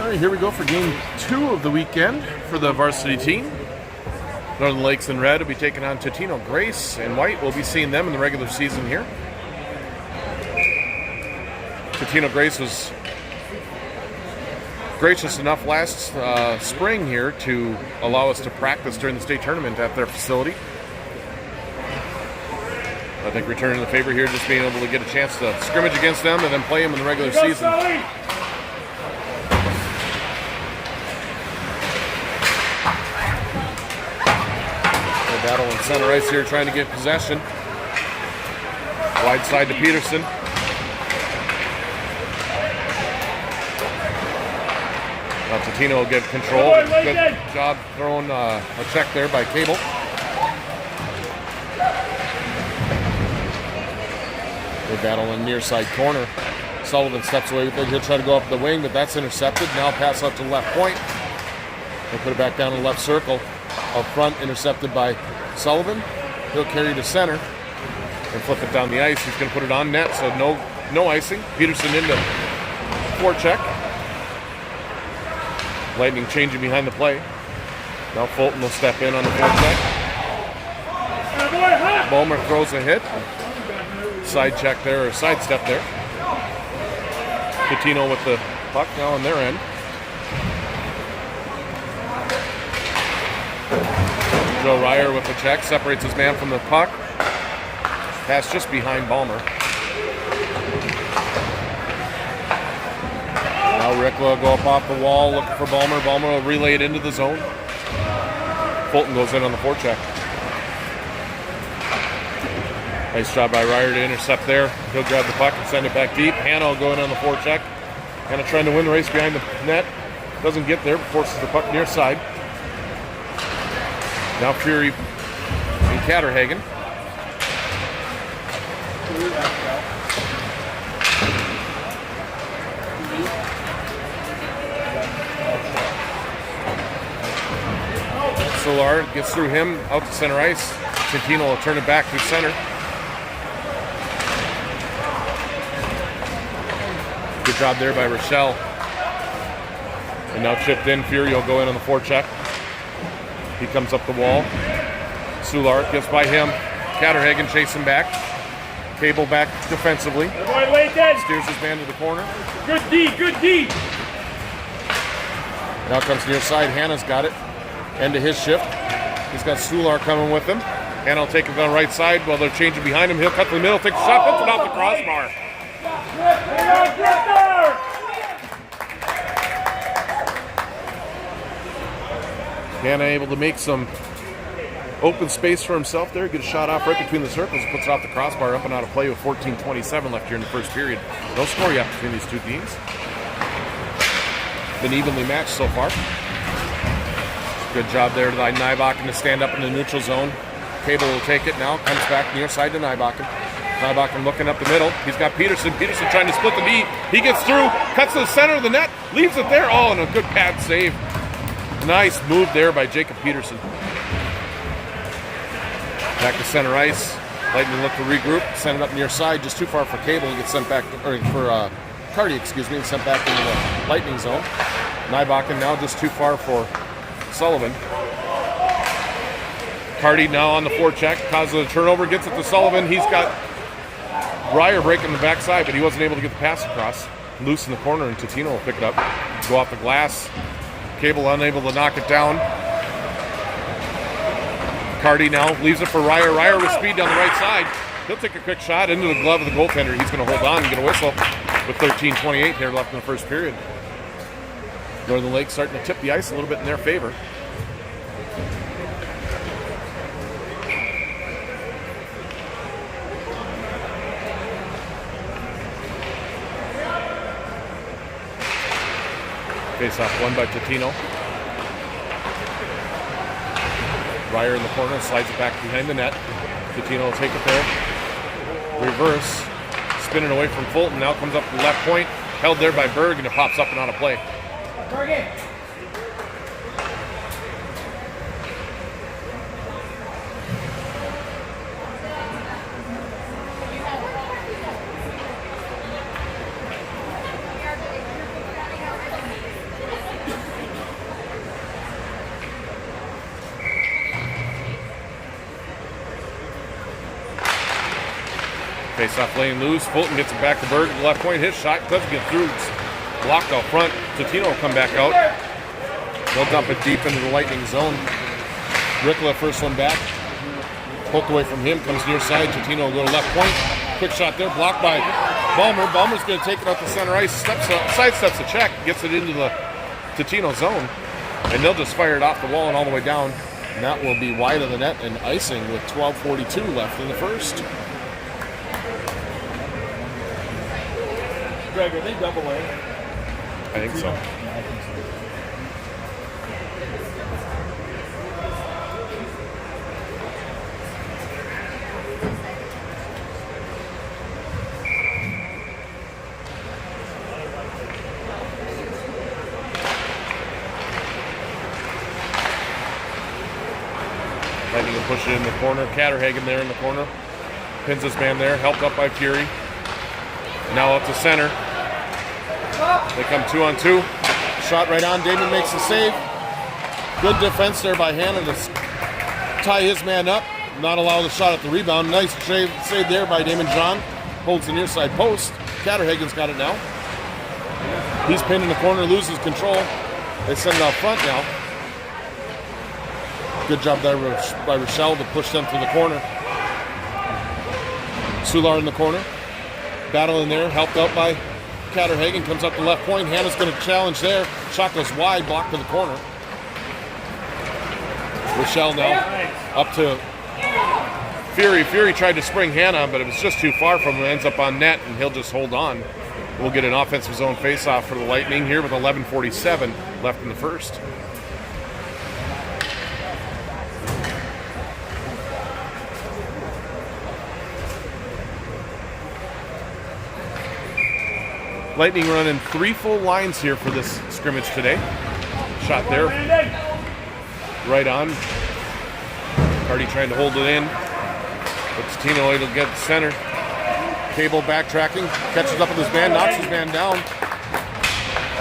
All right, here we go for game 2 of the weekend for the varsity team. Northern Lakes in red will be taking on Totino-Grace in white. We'll be seeing them in the regular season here. Totino-Grace was gracious enough last spring here to allow us to practice during the state tournament at their facility. I think returning the favor here, just being able to get a chance to scrimmage against them and then play them in the regular season. Battle in center ice here, trying to get possession. Wide side to Peterson. Now Totino will get control. Good job throwing a check there by Cable. They battle in near side corner. Sullivan steps away with it. He'll try to go up the wing, but that's intercepted. Now pass out to the left point. They put it back down in the left circle. Up front, intercepted by Sullivan. He'll carry to center and flip it down the ice. He's going to put it on net, so no icing. Peterson into forecheck. Lightning changing behind the play. Now Fulton will step in on the forecheck. Bulmer throws a hit. Side check there, or side step there. Totino with the puck now on their end. Joe Ryer with the check, separates his man from the puck. Pass just behind Balmer. Now Rick will go up off the wall looking for Balmer. Balmer will relay it into the zone. Fulton goes in on the forecheck. Nice job by Ryer to intercept there. He'll grab the puck and send it back deep. Hanna will go in on the forecheck. Hanna trying to win the race behind the net. Doesn't get there, but forces the puck near side. Now Fury and Catterhagen. Solar gets through him out to center ice. Totino will turn it back through center. Good job there by Rochelle. And now chipped in. Fury will go in on the forecheck. He comes up the wall. Soulard gets by him. Catterhagen chasing back. Cable back defensively. Steers his man to the corner. Good D, good D. Now comes near side. Hanna's got it. End of his shift. He's got Soulard coming with him. Hanna will take it on the right side while they're changing behind him. He'll cut to the middle, takes a shot, puts it off the crossbar. Hanna able to make some open space for himself there. Get a shot off right between the circles. Puts it off the crossbar, up and out of play with 14:27 left here in the first period. No score yet between these two teams. Been evenly matched so far. Good job there by Nybakken to stand up in the neutral zone. Cable will take it now. Comes back near side to Nybakken. Nybakken looking up the middle. He's got Peterson. Peterson trying to split the D. He gets through. Cuts to the center of the net. Leaves it there. Oh, and a good pad save. Nice move there by Jacob Peterson. Back to center ice. Lightning look to regroup. Send it up near side. Just too far for Cable. He gets sent back, or for Cardi, excuse me, and sent back into the Lightning zone. Nybakken now just too far for Sullivan. Cardi now on the forecheck. Causes a turnover. Gets it to Sullivan. He's got Ryer breaking the backside, but he wasn't able to get the pass across. Loose in the corner, and Totino will pick it up. Go off the glass. Cable unable to knock it down. Cardi now leaves it for Ryer. Ryer with speed down the right side. He'll take a quick shot into the glove of the goaltender. He's going to hold on and get a whistle with 13:28 here left in the first period. Northern Lakes starting to tip the ice a little bit in their favor. Face-off won by Totino. Ryer in the corner, slides it back behind the net. Totino will take it there. Reverse. Spinning away from Fulton. Now comes up to the left point. Held there by Berg, and it pops up and out of play. Bergen. Face-off lane loose. Fulton gets it back to Berg. Left point. His shot doesn't get through. It's blocked out front. Totino will come back out. They'll dump it deep into the Lightning zone. Rickla first one back. Poked away from him. Comes near side. Totino will go to left point. Quick shot there. Blocked by Balmer. Balmer's going to take it out to center ice. Sidesteps the check. Gets it into the Totino zone. And they'll just fire it off the wall and all the way down. And that will be wide of the net and icing with 12:42 left in the first. Greg, are they double A? I think so. Yeah, I think so. Lightning can push it in the corner. Catterhagen there in the corner. Pins his man there. Helped up by Fury. Now up to center. They come 2-on-2. Shot right on. Damon makes the save. Good defense there by Hanna to tie his man up. Not allow the shot at the rebound. Nice save there by Damon John. Holds the near side post. Catterhagen's got it now. He's pinned in the corner. Loses control. They send it out front now. Good job there by Rochelle to push them to the corner. Sular in the corner. Battle in there. Helped out by Catterhagen. Comes up the left point. Hannah's going to challenge there. Shot goes wide. Blocked to the corner. Rochelle now up to Fury. Fury tried to spring Hannah, but it was just too far from him. Ends up on net, and he'll just hold on. We'll get an offensive zone face-off for the Lightning here with 11:47 left in the first. Lightning running 3 full lines here for this scrimmage today. Shot there. Right on. Hardy trying to hold it in. But Totino will get the center. Cable backtracking. Catches up with his man. Knocks his man down.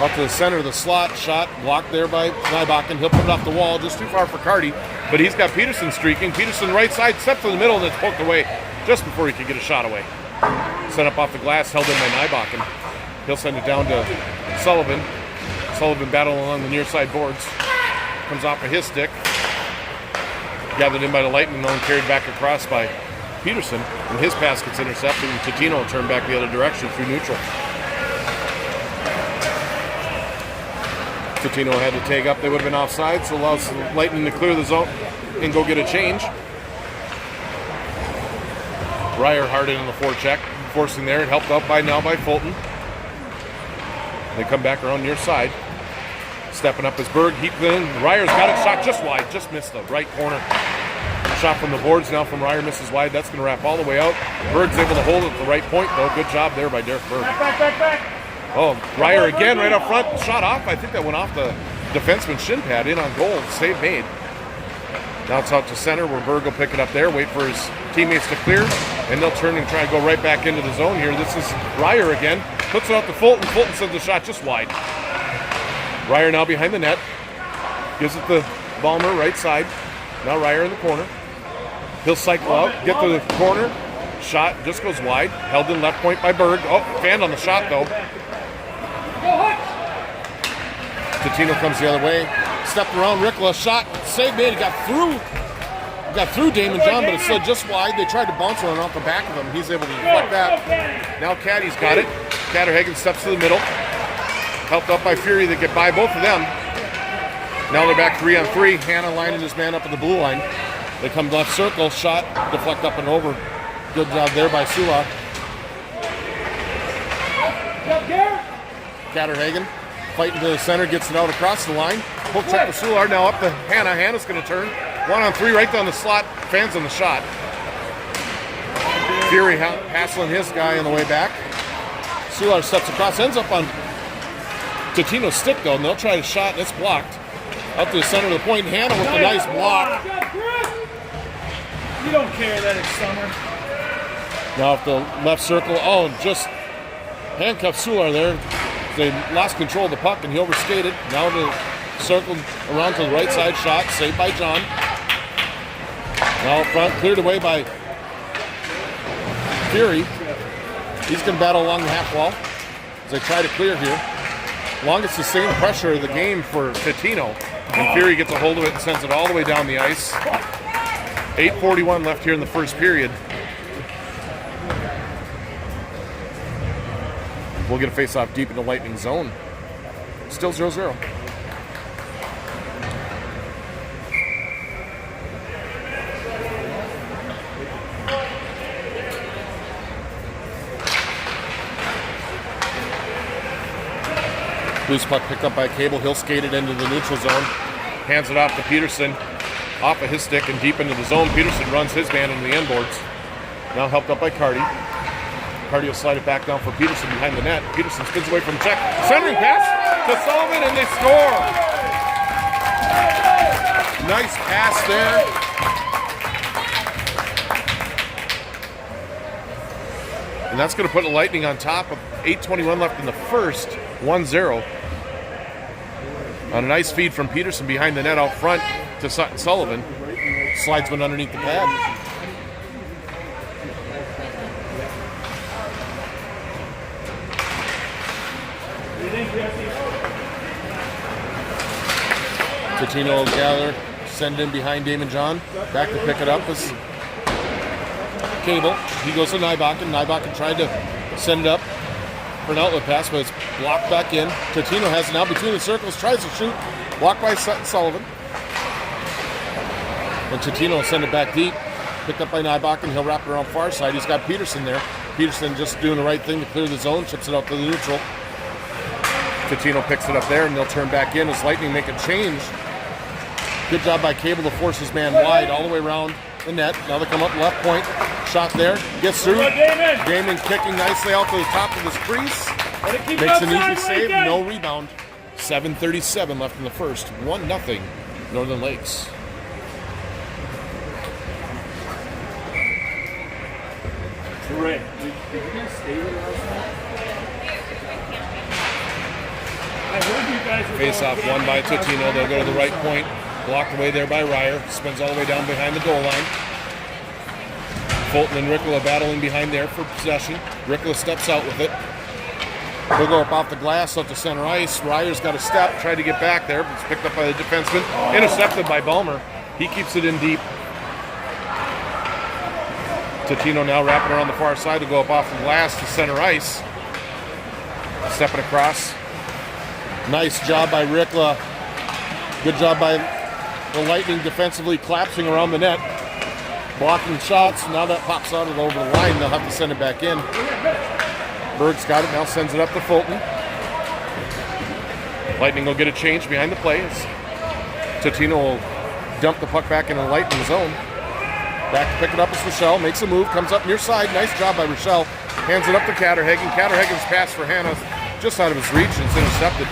Up to the center of the slot. Shot blocked there by Nybakken. He'll put it off the wall. Just too far for Cardi. But he's got Peterson streaking. Peterson right side. Steps in the middle and it's poked away just before he could get a shot away. Sent up off the glass. Held in by Nybakken. He'll send it down to Sullivan. Sullivan battling along the near side boards. Comes off of his stick. Gathered in by the Lightning and carried back across by Peterson. And his pass gets intercepted and Totino will turn back the other direction through neutral. Totino had to take up. They would have been offside, so allows the Lightning to clear the zone and go get a change. Ryer hard in on the forecheck. Forcing there and helped out now by Fulton. They come back around near side. Stepping up is Berg. Heaped in. Ryer's got it. Shot just wide. Just missed the right corner. Shot from the boards now from Ryer. Misses wide. That's going to wrap all the way out. Berg's able to hold it at the right point, though. Good job there by Derek Berg. Back. Oh, Ryer again right up front. Shot off. I think that went off the defenseman's shin pad. In on goal. Save made. Now it's out to center where Berg will pick it up there. Wait for his teammates to clear. And they'll turn and try to go right back into the zone here. This is Ryer again. Puts it out to Fulton. Fulton sends the shot just wide. Ryer now behind the net. Gives it to Balmer, right side. Now Ryer in the corner. He'll cycle out, get to the corner. Shot just goes wide. Held in left point by Berg. Oh, fanned on the shot though. Totino comes the other way. Stepped around Rickla. Shot. Save made. It got through Damon John, but it slid just wide. They tried to bounce one off the back of him. He's able to deflect that. Now Caddy's got it. Catterhagen steps to the middle. Helped up by Fury. They get by both of them. Now they're back 3-on-3. Hanna lining his man up at the blue line. They come left circle. Shot. Deflect up and over. Good job there by Sula. Catterhagen fighting to the center. Gets it out across the line. Poke check to Sular. Now up to Hanna. Hanna's going to turn. 1-on-3 right down the slot. Fans on the shot. Fury hassling his guy on the way back. Sular steps across. Ends up on Totino's stick though. And they'll try to shot. And it's blocked. Up to the center of the point. Hanna with a nice block. You don't care that it's summer. Now up the left circle. Oh, just handcuffed Sular there. They lost control of the puck and he overskated. Now the circle around to the right side. Shot. Saved by John. Now up front. Cleared away by Fury. He's going to battle along the half wall as they try to clear here. Longest sustained pressure of the game for Totino. And Fury gets a hold of it and sends it all the way down the ice. 8:41 left here in the first period. We'll get a face-off deep in the Lightning zone. Still 0-0. Loose puck picked up by Cable. He'll skate it into the neutral zone. Hands it off to Peterson. Off of his stick and deep into the zone. Peterson runs his man into the inboards. Now helped up by Carty. Carty will slide it back down for Peterson behind the net. Peterson spins away from the check. Centering pass to Sullivan and they score. Nice pass there. And that's going to put the Lightning on top of 8:21 left in the first. 1-0. On a nice feed from Peterson behind the net out front to Sullivan. Slides one underneath the pad. Totino will gather, send in behind Damon John. Back to pick it up is Cable. He goes to Nybakken. Nybakken tried to send it up for an outlet pass, but it's blocked back in. Totino has it now between the circles, tries to shoot. Blocked by Sullivan. And Totino will send it back deep. Picked up by Nybakken. He'll wrap it around far side. He's got Peterson there. Peterson just doing the right thing to clear the zone. Chips it out to the neutral. Totino picks it up there, and they'll turn back in as Lightning make a change. Good job by Cable to force his man wide all the way around the net. Now they come up left point. Shot there. Gets through. Damon kicking nicely out to the top of his crease. Makes an easy save. No rebound. 7:37 left in the first. 1-0 Northern Lakes. Did you guys stay with last night? I heard you guys were Face off won by Totino. They'll go to the right point. Blocked away there by Ryer. Spins all the way down behind the goal line. Fulton and Ricola battling behind there for possession. Ricola steps out with it. He'll go up off the glass, up to center ice. Ryer's got a step, tried to get back there, but it's picked up by the defenseman. Intercepted by Ballmer. He keeps it in deep. Totino now wrapping around the far side to go up off the glass to center ice. Stepping across. Nice job by Ricola. Good job by the Lightning defensively collapsing around the net. Blocking shots. Now that pops out over the line. They'll have to send it back in. Berg's got it. Now sends it up to Fulton. Lightning will get a change behind the play. Totino will dump the puck back in the Lightning zone. Back to pick it up is Rochelle. Makes a move. Comes up near side. Nice job by Rochelle. Hands it up to Catterhagen. Catterhagen's pass for Hannah just out of his reach. And it's intercepted.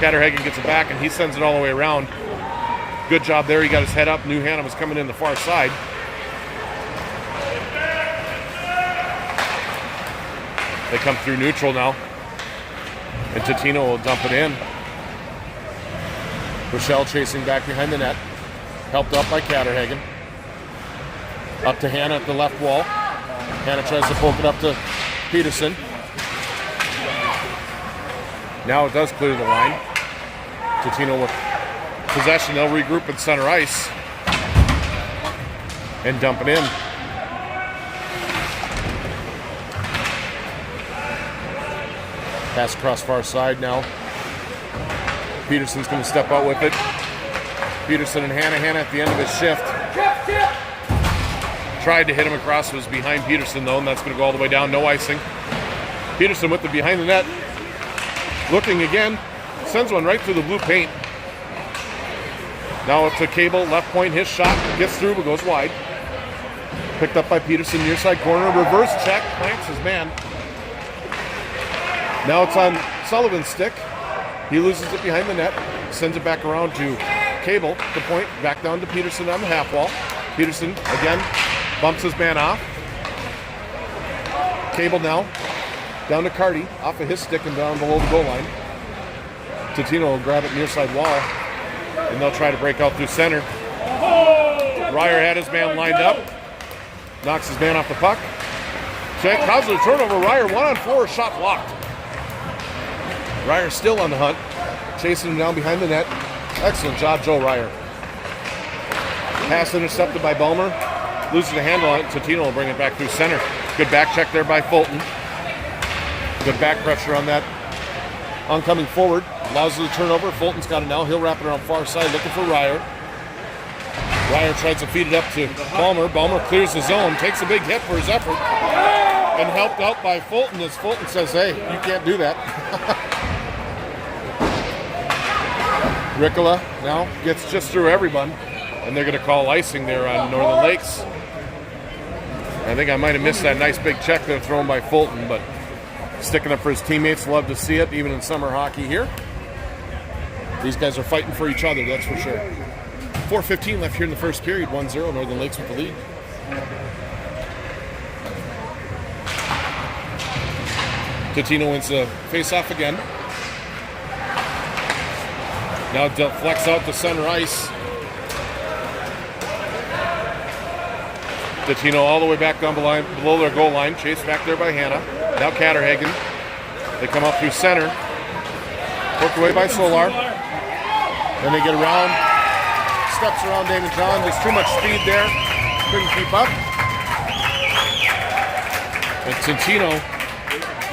Catterhagen gets it back and he sends it all the way around. Good job there. He got his head up. Knew Hannah was coming in the far side. They come through neutral now. And Totino will dump it in. Rochelle chasing back behind the net. Helped up by Catterhagen. Up to Hannah at the left wall. Hannah tries to poke it up to Peterson. Now it does clear the line. Totino with possession. They'll regroup at center ice. And dump it in. Pass across far side now. Peterson's going to step out with it. Peterson and Hannah. Hannah at the end of his shift. Tried to hit him across. Was behind Peterson though, and that's going to go all the way down. No icing. Peterson with the behind the net. Looking again. Sends one right through the blue paint. Now up to Cable. Left point. His shot gets through but goes wide. Picked up by Peterson near side corner. Reverse check. Plants his man. Now it's on Sullivan's stick. He loses it behind the net. Sends it back around to Cable. The point. Back down to Peterson on the half wall. Peterson again bumps his man off. Cable now down to Carty. Off of his stick and down below the goal line. Totino will grab it near side wall. And they'll try to break out through center. Ryer had his man lined up. Knocks his man off the puck. Check, causes a turnover. Ryer 1-on-4, shot blocked. Ryer still on the hunt. Chasing him down behind the net. Excellent job, Joe Ryer. Pass intercepted by Balmer. Loses the handle on it. Totino will bring it back through center. Good back check there by Fulton. Good back pressure on that oncoming forward. Allows the turnover. Fulton's got it now. He'll wrap it around far side looking for Ryer. Ryer tries to feed it up to Balmer. Balmer clears the zone. Takes a big hit for his effort. And helped out by Fulton as Fulton says, hey, you can't do that. Ricola now gets just through everyone. And they're going to call icing there on Northern Lakes. I think I might have missed that nice big check there thrown by Fulton, but sticking up for his teammates. Love to see it, even in summer hockey here. These guys are fighting for each other, that's for sure. 4:15 left here in the first period. 1-0, Northern Lakes with the lead. Totino wins the face-off again. Now deflects out to center ice. Totino all the way back down below their goal line. Chased back there by Hanna. Now Catterhagen. They come up through center. Worked away by Solar. Then they get around. Steps around Damon John. There's too much speed there. Couldn't keep up. And Totino,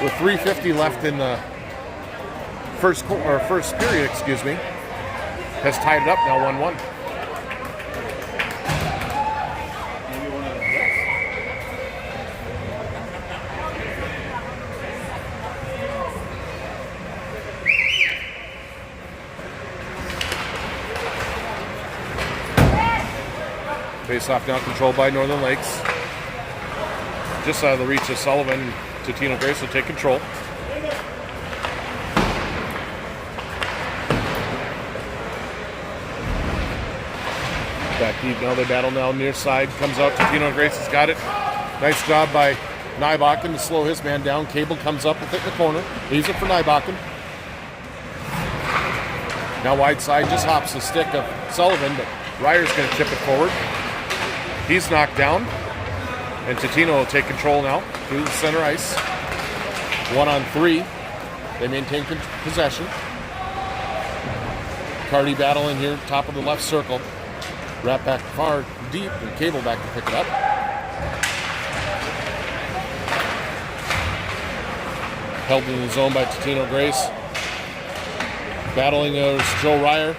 with 3:50 left in the first period, has tied it up now 1-1. Face-off now controlled by Northern Lakes. Just out of the reach of Sullivan. Totino-Grace will take control. Back deep now, they battle now near side. Comes out, Totino-Grace has got it. Nice job by Nybakken to slow his man down. Cable comes up with it in the corner. Leaves it for Nybakken. Now wide side, just hops the stick of Sullivan, but Ryer's going to chip it forward. He's knocked down, and Totino will take control now through the center ice. 1-on-3. They maintain possession. Cardi battling here, top of the left circle. Wrap back far deep, and Cable back to pick it up. Held in the zone by Totino-Grace. Battling is Joe Ryer.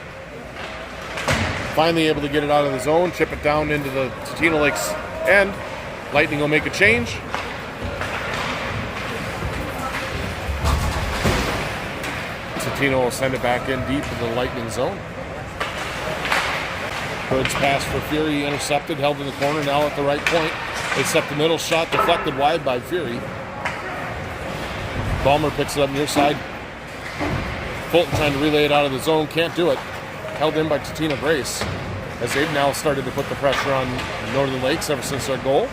Finally able to get it out of the zone, chip it down into the Totino Lakes end. Lightning will make a change. Totino will send it back in deep to the Lightning zone. Bird's pass for Fury, intercepted, held in the corner, now at the right point. They set the middle shot, deflected wide by Fury. Balmer picks it up near side. Fulton trying to relay it out of the zone, can't do it. Held in by Totino-Grace, as they've now started to put the pressure on Northern Lakes ever since their goal.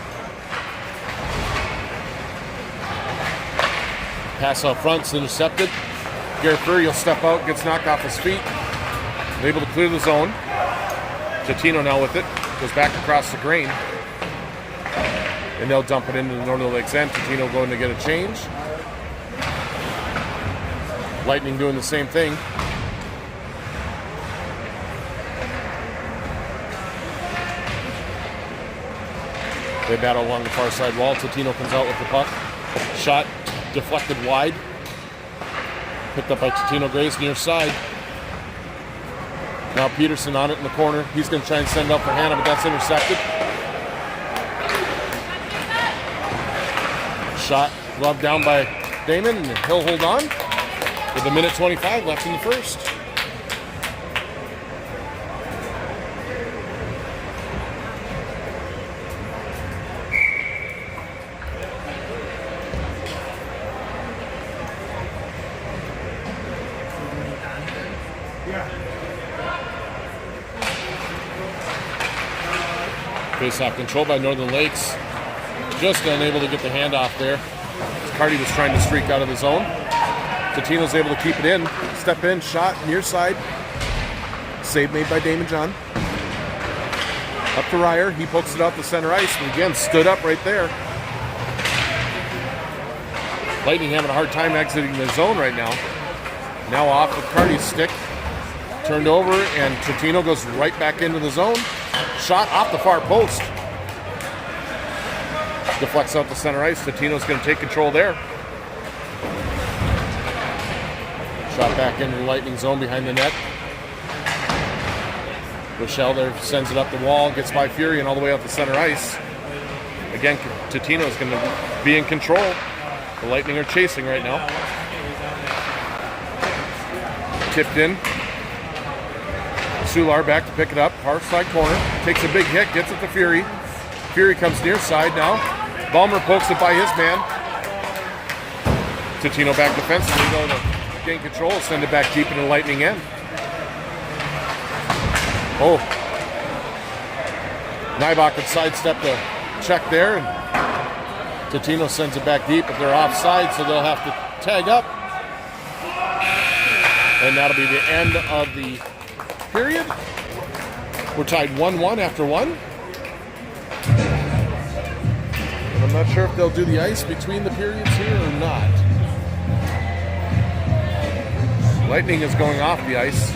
Pass out front, it's intercepted. Garrett Fury will step out, gets knocked off his feet. Able to clear the zone. Totino now with it, goes back across the grain. And they'll dump it into the Northern Lakes end. Totino going to get a change. Lightning doing the same thing. They battle along the far side wall. Totino comes out with the puck. Shot deflected wide. Picked up by Totino-Grace near side. Now Peterson on it in the corner. He's going to try and send it up for Hanna, but that's intercepted. Shot gloved down by Damon, and he'll hold on with 1:25 left in the first. Face-off controlled by Northern Lakes. Just unable to get the handoff there. Cardi was trying to streak out of the zone. Totino's able to keep it in. Step in, shot, near side. Save made by Damon John. Up to Ryer. He pokes it out the center ice. And again, stood up right there. Lightning having a hard time exiting the zone right now. Now off of Carty's stick. Turned over, and Totino goes right back into the zone. Shot off the far post. Deflects out the center ice. Totino's going to take control there. Shot back into the Lightning zone behind the net. Rochelle there sends it up the wall, gets by Fury and all the way out the center ice. Again, Totino's going to be in control. The Lightning are chasing right now. Tipped in. Sular back to pick it up. Far side corner. Takes a big hit, gets it to Fury. Fury comes near side now. Ballmer pokes it by his man. Totino back defensively, though, to gain control, send it back deep into the Lightning end. Oh. Nybach would sidestep the check there, and Totino sends it back deep, but they're offside, so they'll have to tag up. And that'll be the end of the period. We're tied 1-1 after one. And I'm not sure if they'll do the ice between the periods here or not. Lightning is going off the ice.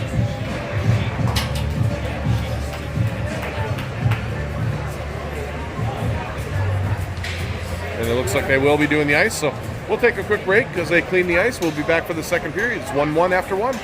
And it looks like they will be doing the ice, so we'll take a quick break because they clean the ice. We'll be back for the second period. It's 1-1 after one.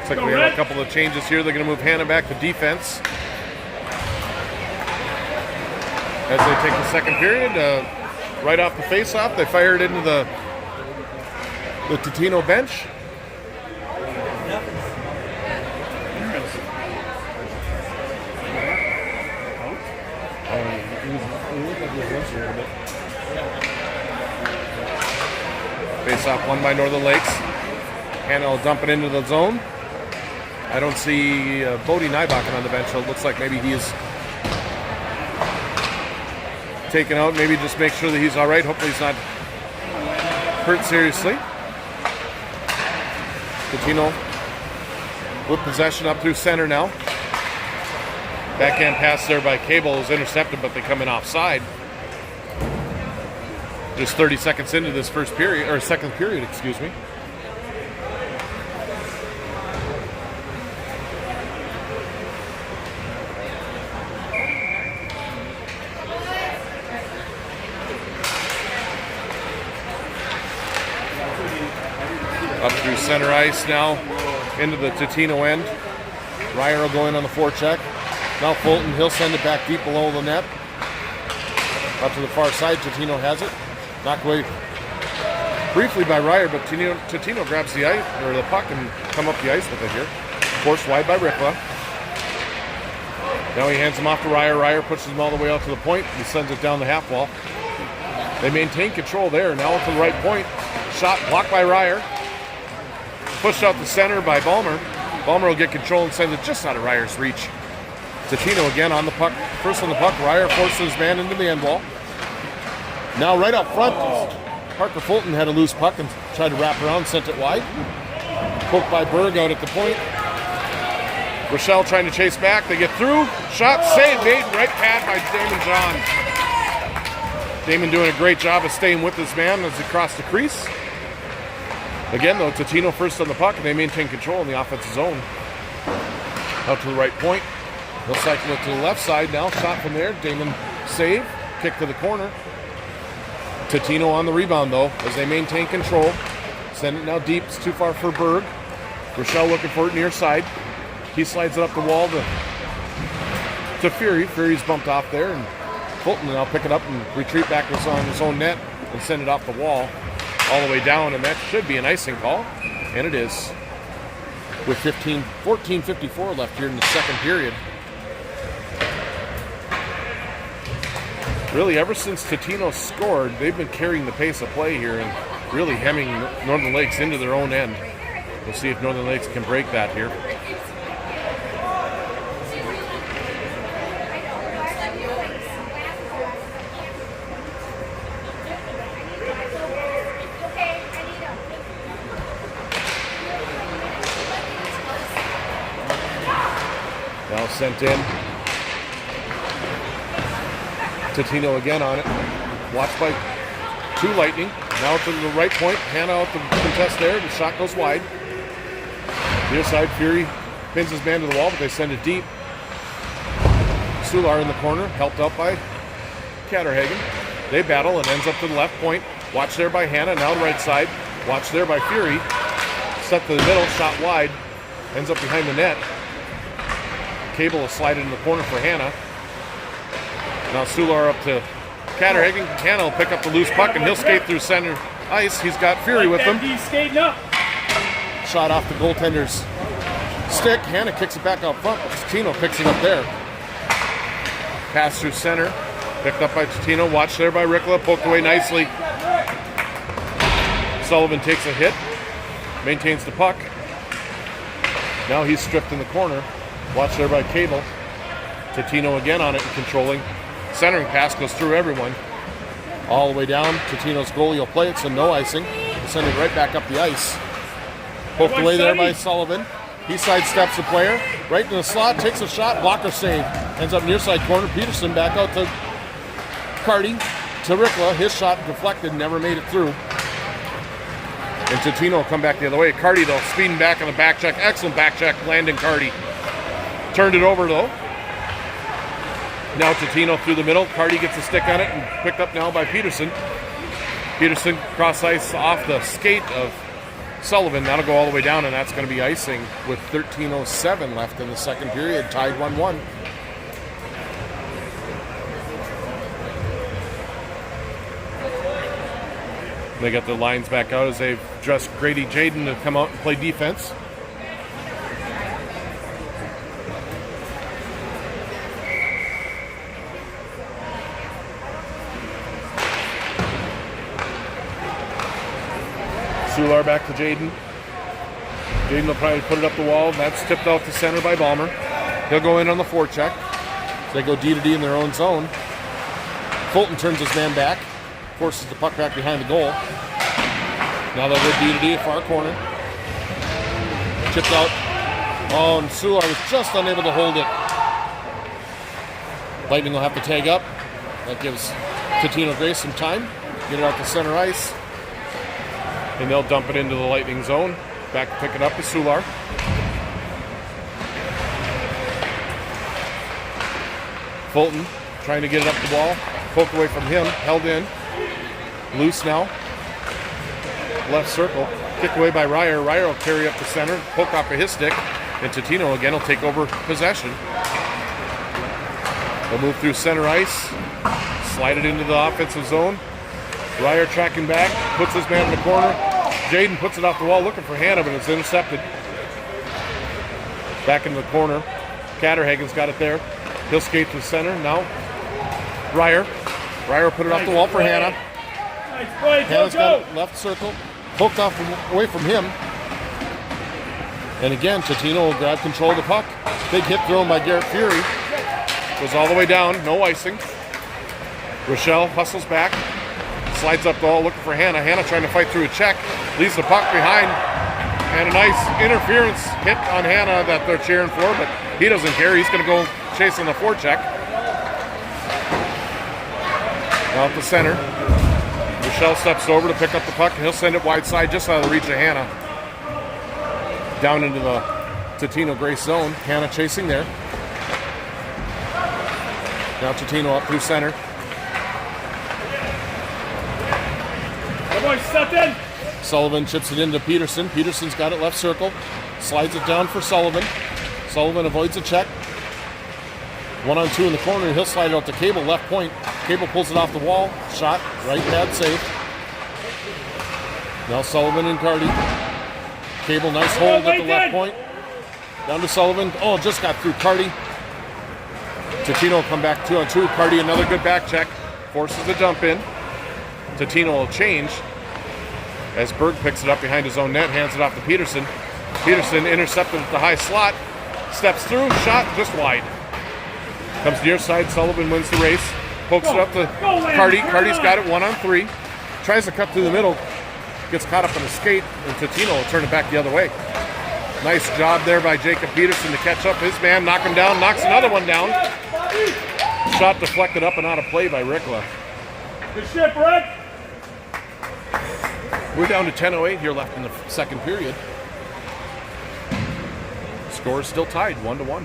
Looks like we have a couple of changes here. They're going to move Hannah back to defense as they take the second period. Right off the face-off, they fired into the Totino bench. Face-off won by Northern Lakes. Hannah will dump it into the zone. I don't see Bodie Nybakken on the bench, so it looks like maybe he's taken out. Maybe just make sure that he's all right. Hopefully he's not hurt seriously. Totino with possession up through center now. Backhand pass there by Cable is intercepted, but they come in offside. Just 30 seconds into this first period, or second period, excuse me. Up through center ice now, into the Totino end. Ryer will go in on the forecheck. Now Fulton, he'll send it back deep below the net. Up to the far side, Totino has it. Knocked away briefly by Ryer, but Totino grabs the ice, or the puck, and come up the ice with it here. Forced wide by Rikla. Now he hands him off to Ryer. Ryer pushes him all the way out to the point. He sends it down the half wall. They maintain control there. Now to the right point. Shot blocked by Ryer. Pushed out the center by Ballmer. Ballmer will get control and send it just out of Ryer's reach. Totino again on the puck. First on the puck. Ryer forces his man into the end wall. Now right up front, Parker Fulton had a loose puck and tried to wrap around, sent it wide. Poked by Berg out at the point. Rochelle trying to chase back. They get through. Shot saved. Made right pad by Damon John. Damon doing a great job of staying with his man as he crossed the crease. Again, though, Totino first on the puck, and they maintain control in the offensive zone. Out to the right point. They'll cycle it to the left side now. Shot from there. Damon save. Kick to the corner. Totino on the rebound, though, as they maintain control. Send it now deep. It's too far for Berg. Rochelle looking for it near side. He slides it up the wall to Fury. Fury's bumped off there, and Fulton will now pick it up and retreat back on his own net and send it off the wall all the way down, and that should be an icing call, and it is. With 14:54 left here in the second period. Really, ever since Totino scored, they've been carrying the pace of play here and really hemming Northern Lakes into their own end. We'll see if Northern Lakes can break that here. Now sent in. Totino again on it. Watched by two Lightning. Now to the right point. Hannah out the contest there. The shot goes wide. Near side, Fury pins his man to the wall, but they send it deep. Sular in the corner, helped out by Catterhagen. They battle and ends up to the left point. Watch there by Hannah. Now the right side. Watch there by Fury. Set to the middle. Shot wide. Ends up behind the net. Cable will slide it in the corner for Hannah. Now Sular up to Catterhagen. Hannah will pick up the loose puck, and he'll skate through center ice. He's got Fury with him. He's skating up. Shot off the goaltender's stick. Hannah kicks it back out front, but Totino picks it up there. Pass through center. Picked up by Totino. Watched there by Rikla. Poked away nicely. Sullivan takes a hit. Maintains the puck. Now he's stripped in the corner. Watched there by Cable. Totino again on it and controlling. Centering pass goes through everyone. All the way down. Totino's goalie will play it, so no icing. He'll send it right back up the ice. Poked away there by Sullivan. He sidesteps the player. Right in the slot. Takes a shot. Blocker save. Ends up near side corner. Peterson back out to Carty. To Rikla. His shot deflected. Never made it through. And Totino will come back the other way. Carty, though, speeding back on the back check. Excellent back check. Landon Carty. Turned it over, though. Now Totino through the middle. Carty gets a stick on it and picked up now by Peterson. Peterson cross ice off the skate of Sullivan. That'll go all the way down, and that's going to be icing with 13:07 left in the second period, tied 1-1. They got their lines back out as they've dressed Grady Jaden to come out and play defense. Sular back to Jaden. Jaden will probably put it up the wall. That's tipped out to center by Balmer. He'll go in on the forecheck. They go D to D in their own zone. Fulton turns his man back, forces the puck back behind the goal. Now they'll go D to D at far corner. Chipped out. Oh, and Sular was just unable to hold it. Lightning will have to tag up. That gives Totino-Grace some time. Get it out to center ice. And they'll dump it into the Lightning zone. Back to pick it up is Sular. Fulton trying to get it up the wall. Poke away from him. Held in. Loose now. Left circle. Kick away by Ryer. Ryer will carry up the center. Poke off of his stick. And Totino again will take over possession. They'll move through center ice. Slide it into the offensive zone. Ryer tracking back, puts his man in the corner. Jaden puts it off the wall looking for Hannah, but it's intercepted. Back in the corner. Catterhagen's got it there. He'll skate to center. Now, Ryer. Ryer put it off the wall for Hannah. Hannah's got it left circle. Poked off away from him. And again, Totino will grab control of the puck. Big hit thrown by Garrett Fury. Goes all the way down, no icing. Rochelle hustles back. Slides up the wall looking for Hannah. Hannah trying to fight through a check. Leaves the puck behind. And a nice interference hit on Hannah that they're cheering for, but he doesn't care. He's going to go chasing the forecheck. Out the center. Rochelle steps over to pick up the puck, and he'll send it wide side just out of the reach of Hannah. Down into the Totino-Grace zone. Hannah chasing there. Now Totino up through center. Sullivan chips it into Peterson. Peterson's got it left circle. Slides it down for Sullivan. Sullivan avoids a check. 1-on-2 in the corner. He'll slide it out to Cable, left point. Cable pulls it off the wall. Shot, right pad save. Now Sullivan and Carty. Cable, nice hold at the left point. Down to Sullivan. Oh, just got through Carty. Totino will come back 2-on-2. Carty, another good back check. Forces the dump in. Totino will change as Berg picks it up behind his own net, hands it off to Peterson. Peterson intercepted at the high slot, steps through, shot just wide. Comes near side, Sullivan wins the race, pokes it up to Carty. Carty's got it 1-on-3, tries to cut through the middle, gets caught up in a skate, and Totino will turn it back the other way. Nice job there by Jacob Peterson to catch up his man, knock him down, knocks another one down. Shot deflected up and out of play by Rickla. Good shit, Brett. We're down to 10:08 here left in the second period. Score is still tied, 1-1.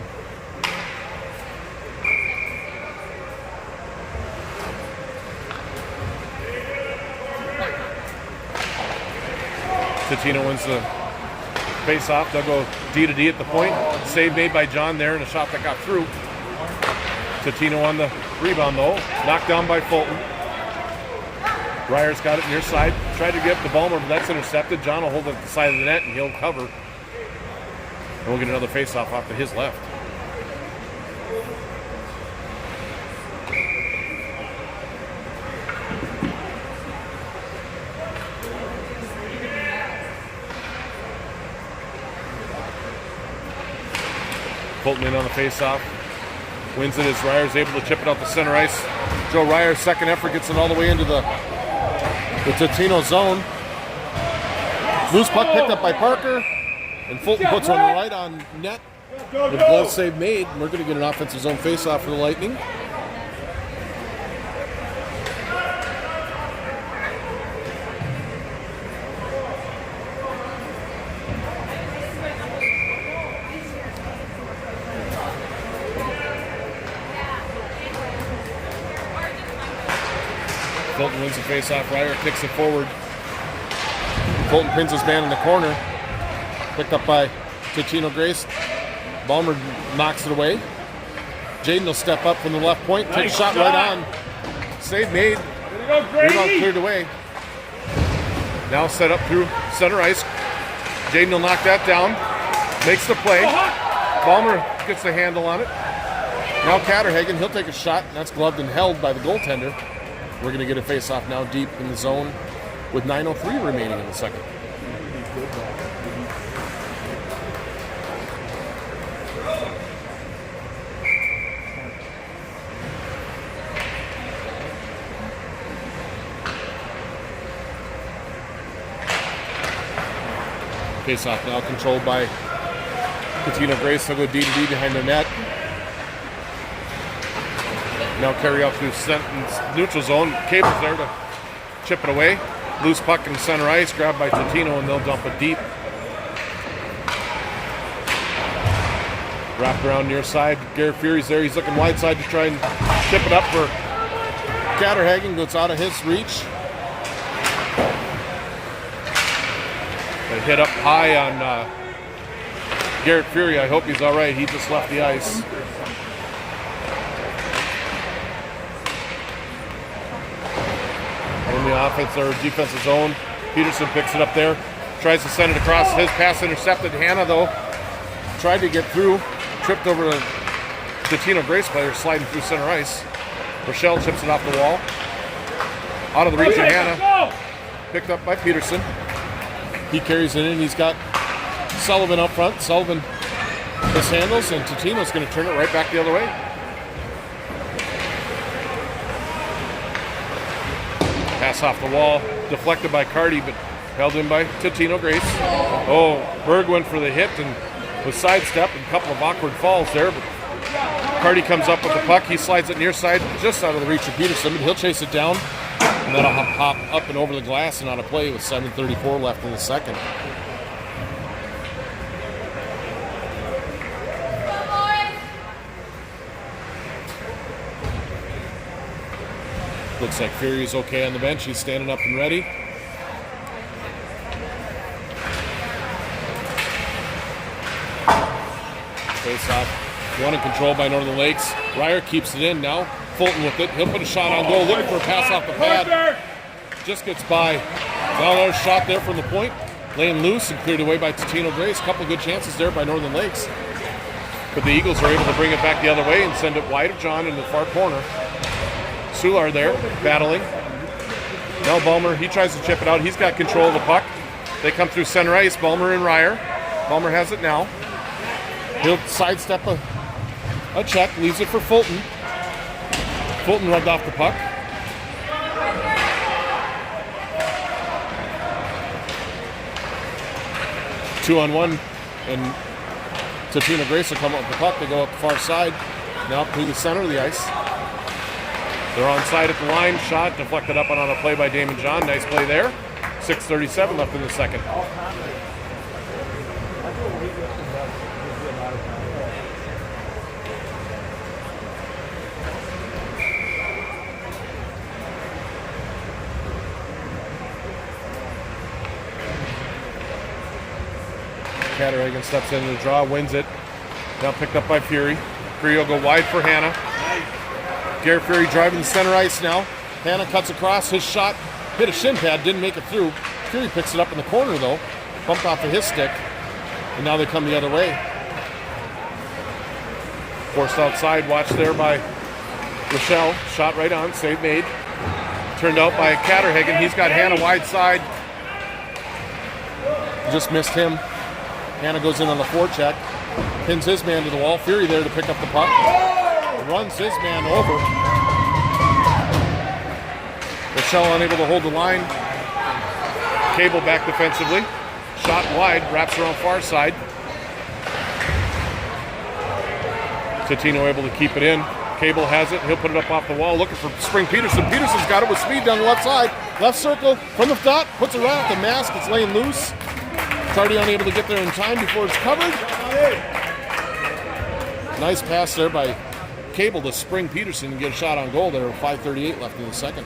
Totino wins the face-off. They'll go D to D at the point. Save made by John there and a shot that got through. Totino on the rebound though. Knocked down by Fulton. Ryer's got it near side. Tried to get up to Balmer, but that's intercepted. John will hold it at the side of the net, and he'll cover. And we'll get another face-off off to his left. Fulton in on the face-off. Wins it as Ryer's able to chip it out the center ice. Joe Ryer's second effort gets it all the way into the Totino zone. Loose puck picked up by Parker, and Fulton puts one right on net. The glove save made. We're going to get an offensive zone face-off for the Lightning. Fulton wins the face-off. Ryer kicks it forward. Fulton pins his man in the corner. Picked up by Totino-Grace. Balmer knocks it away. Jaden will step up from the left point. Takes a shot right on. Save made. Rebound cleared away. Now set up through center ice. Jaden will knock that down. Makes the play. Balmer gets the handle on it. Now Catterhagen, he'll take a shot. That's gloved and held by the goaltender. We're going to get a face-off now deep in the zone with 9:03 remaining in the second. Face-off now controlled by Totino-Grace. They'll go D-to-D behind the net. Now carry out through neutral zone. Cable's there to chip it away. Loose puck in center ice, grabbed by Totino, and they'll dump it deep. Wrapped around near side. Garrett Fury's there. He's looking wide side to try and chip it up for Catterhagen. Goes out of his reach. A hit up high on Garrett Fury. I hope he's all right. He just left the ice. In the offense or defensive zone, Peterson picks it up there. Tries to send it across. His pass intercepted. Hannah, though, tried to get through. Tripped over the Totino-Grace player sliding through center ice. Rochelle chips it off the wall. Out of the reach of Hannah. Picked up by Peterson. He carries it in. He's got Sullivan up front. Sullivan mishandles, and Totino's going to turn it right back the other way. Pass off the wall, deflected by Carty, but held in by Totino-Grace. Oh, Berg went for the hit and was sidestepped, and a couple of awkward falls there, but Carty comes up with the puck. He slides it near side, just out of the reach of Peterson, but he'll chase it down, and that'll hop up and over the glass and on a play with 7:34 left in the second. Looks like Fury's okay on the bench. He's standing up and ready. Face off. One in control by Northern Lakes. Ryer keeps it in now. Fulton with it. He'll put a shot on goal. Looking for a pass off the pad. Just gets by. Now another shot there from the point. Laying loose and cleared away by Totino-Grace. Couple good chances there by Northern Lakes. But the Eagles are able to bring it back the other way and send it wide of John in the far corner. Sular there, battling. Now Balmer, he tries to chip it out. He's got control of the puck. They come through center ice, Balmer and Ryer. Balmer has it now. He'll sidestep a check, leaves it for Fulton. Fulton rubbed off the puck. Two-on-one, and Totino-Grace will come up with the puck. They go up the far side, now up to the center of the ice. They're on side at the line. Shot deflected up and on a play by Damon John. Nice play there. 6:37 left in the second. Catterhagen steps into the draw, wins it. Now picked up by Fury. Fury will go wide for Hannah. Garrett Fury driving the center ice now. Hannah cuts across. His shot hit a shin pad, didn't make it through. Fury picks it up in the corner though. Bumped off of his stick. And now they come the other way. Forced outside, watched there by Rochelle. Shot right on, save made. Turned out by Catterhagen. He's got Hannah wide side. Just missed him. Hannah goes in on the forecheck. Pins his man to the wall. Fury there to pick up the puck. Runs his man over. Rochelle unable to hold the line. Cable back defensively. Shot wide, wraps around far side. Totino able to keep it in. Cable has it. He'll put it up off the wall. Looking for Spring Peterson. Peterson's got it with speed down the left side. Left circle from the dot. Puts it right off the mask. It's laying loose. Carty unable to get there in time before it's covered. Nice pass there by Cable to Spring Peterson and get a shot on goal there. 5:38 left in the second.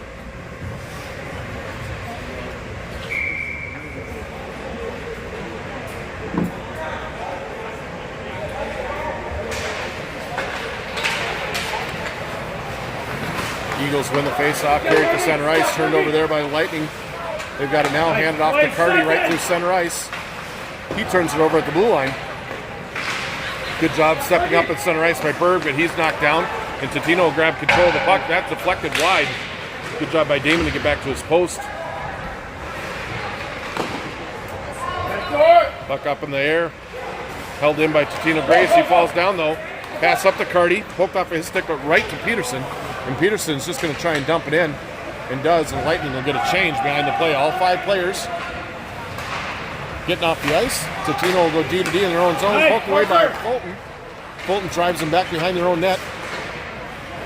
Eagles win the face-off, carried to center ice, turned over there by the Lightning. They've got it now, handed off to Carty right through center ice. He turns it over at the blue line. Good job stepping up at center ice by Berg, but he's knocked down. And Totino will grab control of the puck. That's deflected wide. Good job by Damon to get back to his post. Puck up in the air. Held in by Totino-Grace. He falls down though. Pass up to Carty. Poked off of his stick, but right to Peterson. And Peterson's just going to try and dump it in. And does. And Lightning will get a change behind the play. All 5 players getting off the ice. Totino will go D to D in their own zone. Poked away by Fulton. Fulton drives them back behind their own net.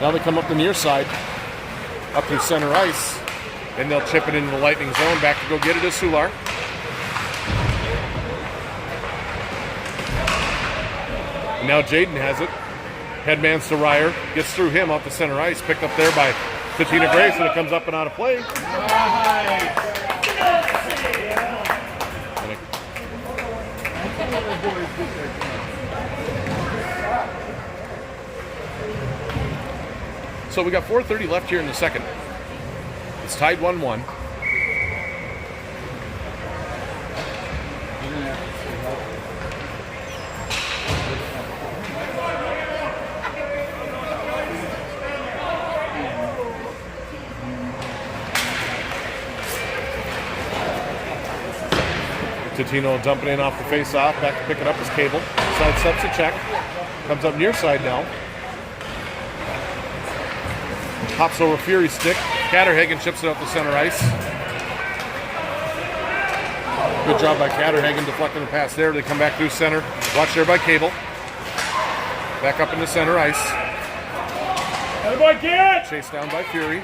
Now they come up the near side. Up through center ice. And they'll chip it into the Lightning zone. Back to go get it is Sular. Now Jaden has it. Headman's to Ryer. Gets through him off the center ice. Picked up there by Totino-Grace, and it comes up and out of play. So we got 4:30 left here in the second. It's tied 1-1. Totino dumping in off the face-off. Back to pick it up is Cable. Side steps a check. Comes up near side now. Hops over Fury's stick. Catterhagen chips it up the center ice. Good job by Catterhagen deflecting the pass there. They come back through center. Watch there by Cable. Back up into center ice. Chased down by Fury.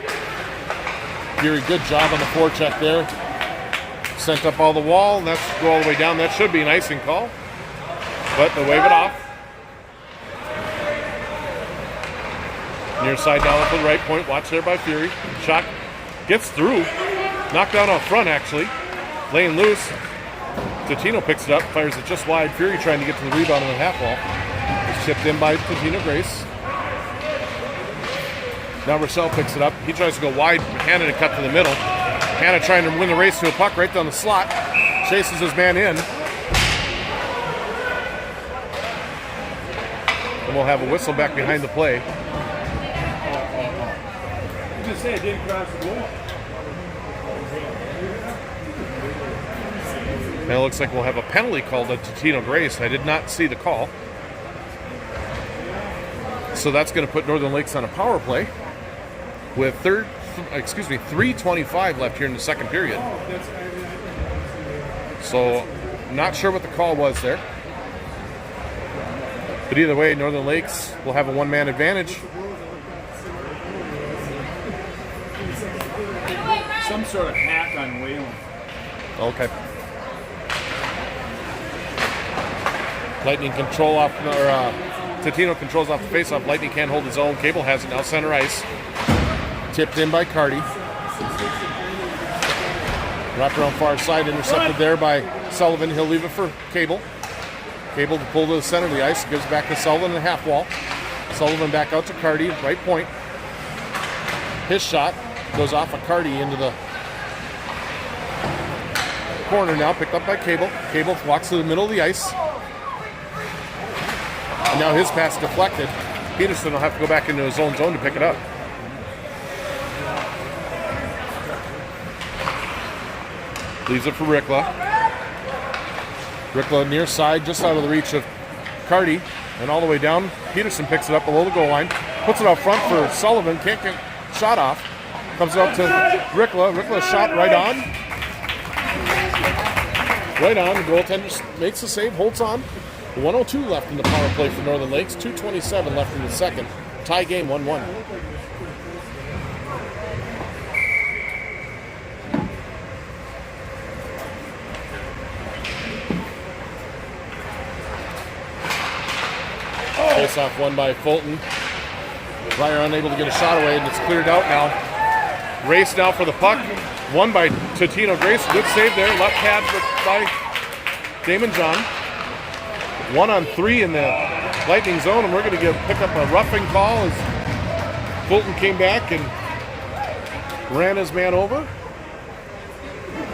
Fury, good job on the forecheck there. Sent up all the wall, and that's go all the way down. That should be an icing call, but they wave it off. Near side down to the right point. Watch there by Fury. Shot gets through. Knocked down out front, actually. Laying loose. Totino picks it up, fires it just wide. Fury trying to get to the rebound on the half wall. It's chipped in by Totino-Grace. Now Rochelle picks it up. He tries to go wide. Hannah to cut to the middle. Hannah trying to win the race to a puck right down the slot. Chases his man in. And we'll have a whistle back behind the play. You just say it didn't cross the goal. And it looks like we'll have a penalty called at Totino-Grace. I did not see the call. So that's going to put Northern Lakes on a power play with 3:25 left here in the second period. So, not sure what the call was there. But either way, Northern Lakes will have a one-man advantage. Some sort of hack on Whalen. Okay. Lightning control off, or Totino controls off the faceoff. Lightning can't hold his own. Cable has it now, center ice. Tipped in by Carty. Wrapped around far side, intercepted there by Sullivan. He'll leave it for Cable. Cable to pull to the center of the ice. Gives back to Sullivan in the half wall. Sullivan back out to Carty, right point. His shot goes off of Carty into the corner now, picked up by Cable. Cable walks to the middle of the ice. And now his pass deflected. Peterson will have to go back into his own zone to pick it up. Leaves it for Rikla. Rikla near side, just out of the reach of Carty, and all the way down. Peterson picks it up below the goal line, puts it out front for Sullivan, can't get shot off. Comes up to Rikla. Rikla shot right on. Right on. The goaltender makes the save, holds on. 1:02 left in the power play for Northern Lakes. 2:27 left in the second. Tie game 1-1. Face off won by Fulton. Ryer unable to get a shot away, and it's cleared out now. Race now for the puck. Won by Totino-Grace. Good save there. Left pad by Damon John. 1-on-3 in the Lightning zone, and we're going to pick up a roughing call as Fulton came back and ran his man over.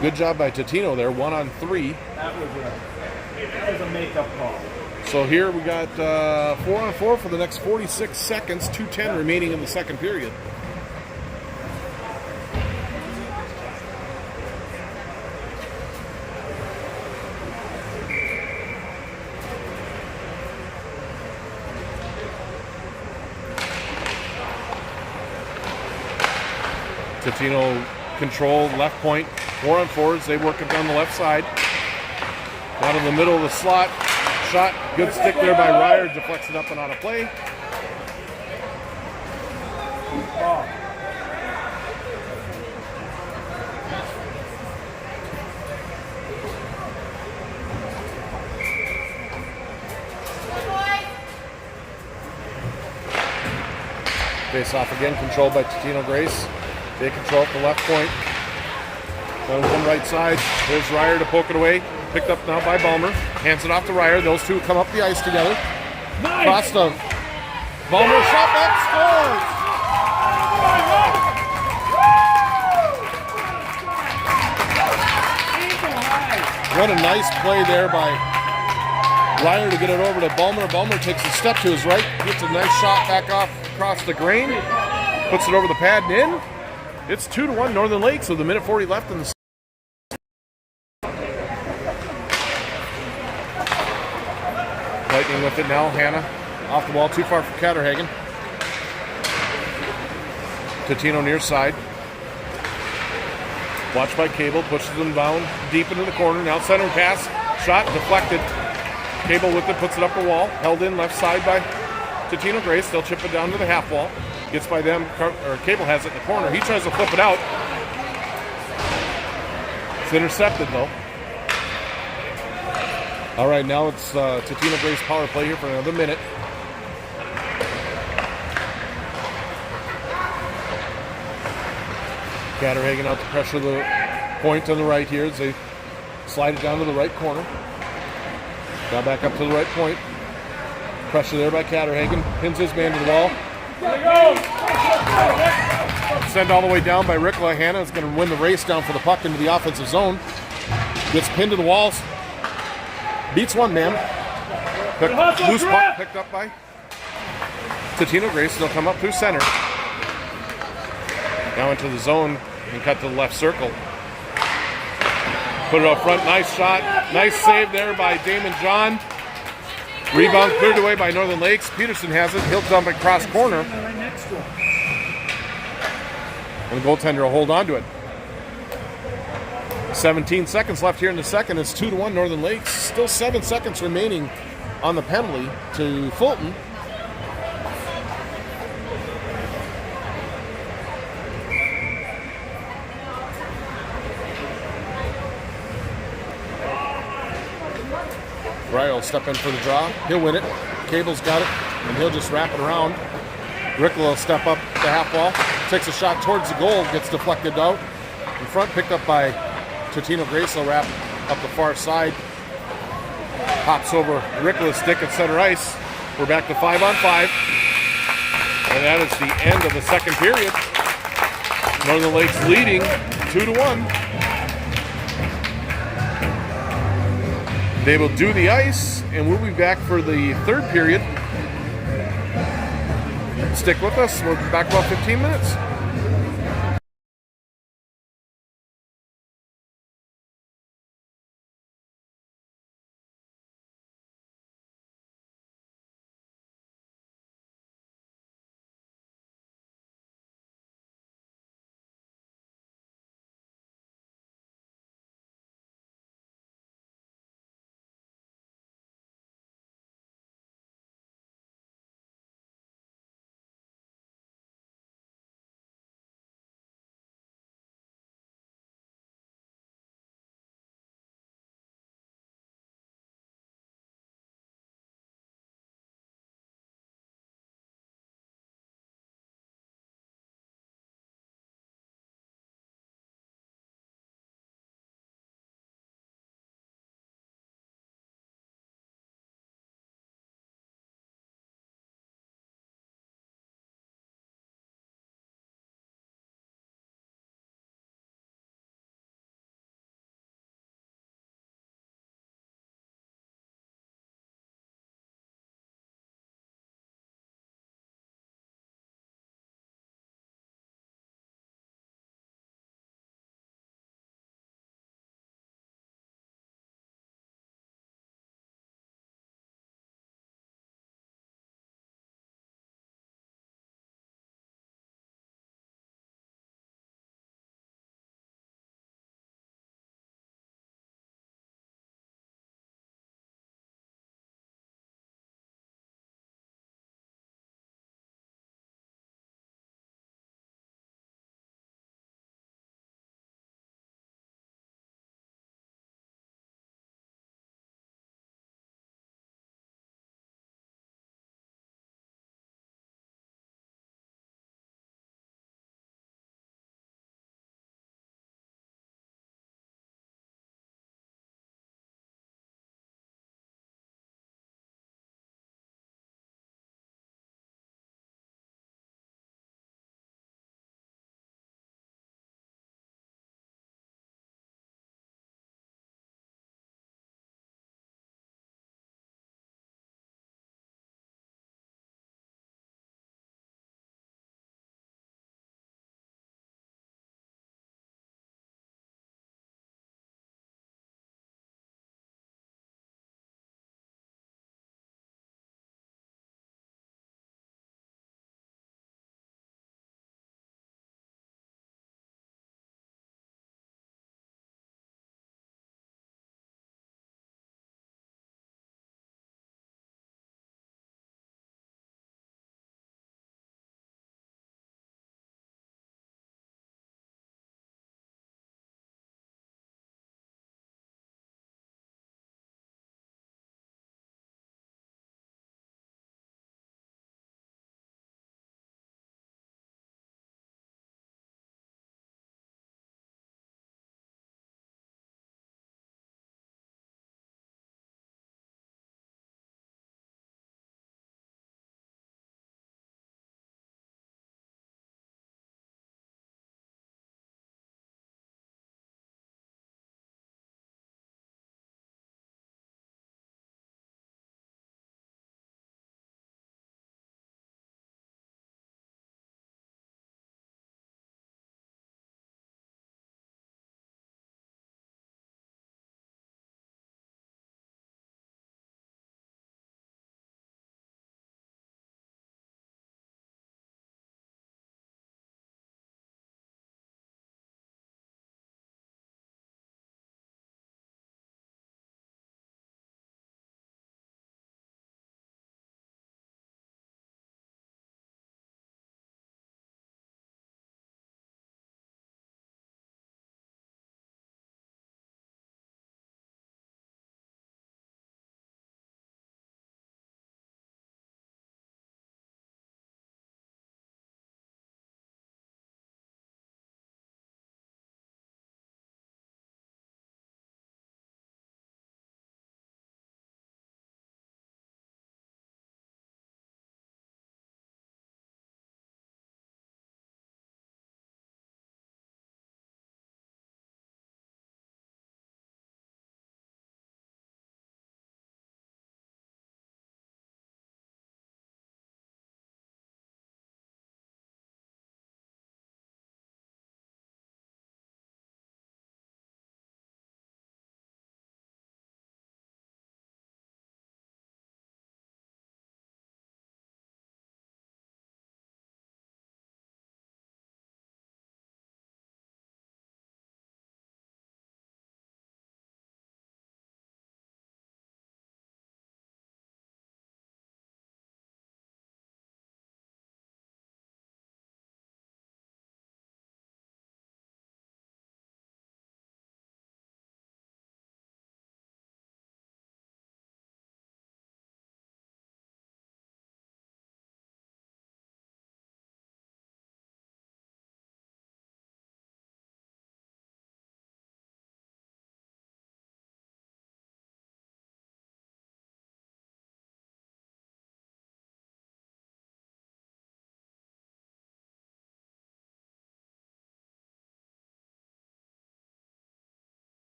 Good job by Totino there, 1 on 3. That was a makeup call. So here we got 4 on 4 for the next 46 seconds, 2:10 remaining in the second period. Totino control, left point, 4 on 4s. They work it down the left side. Down in the middle of the slot. Shot, good stick there by Ryer, deflects it up and on a play. Face off again, controlled by Totino-Grace. They control up the left point. Going from right side. There's Ryer to poke it away. Picked up now by Balmer. Hands it off to Ryer. Those two come up the ice together. Nice. Costa. Balmer shot back, scores! What a nice play there by Ryer to get it over to Balmer. Balmer takes a step to his right. Gets a nice shot back off across the grain. Puts it over the pad and in. It's 2-1 Northern Lakes with a minute 40 left in the Lightning with it now. Hannah off the wall, too far for Catterhagen. Totino near side. Watched by Cable, pushes them down deep into the corner. Now center pass, shot deflected. Cable with it, puts it up the wall. Held in left side by Totino-Grace. They'll chip it down to the half wall. Gets by them, or Cable has it in the corner. He tries to flip it out. It's intercepted though. All right, now it's Totino-Grace power play here for another minute. Catterhagen out to pressure the point on the right here as they slide it down to the right corner. Now back up to the right point. Pressure there by Catterhagen. Pins his man to the wall. Sent all the way down by Rickla. Hannah is going to win the race down for the puck into the offensive zone. Gets pinned to the walls. Beats one man. Loose puck picked up by Totino-Grace. They'll come up through center. Now into the zone and cut to the left circle. Put it up front. Nice shot. Nice save there by Damon John. Rebound cleared away by Northern Lakes. Peterson has it. He'll dump it cross corner. And the goaltender will hold on to it. 17 seconds left here in the second. It's 2-1 Northern Lakes. Still 7 seconds remaining on the penalty to Fulton. Ryan will step in for the draw. He'll win it. Cable's got it, and he'll just wrap it around. Rickla will step up the half wall. Takes a shot towards the goal. Gets deflected out. In front, picked up by Totino-Grace. Will wrap up the far side. Pops over Rickla's stick at center ice. We're back to 5-on-5. And that is the end of the second period. Northern Lakes leading 2-1. They will do the ice, and we'll be back for the third period. Stick with us. We'll be back about 15 minutes.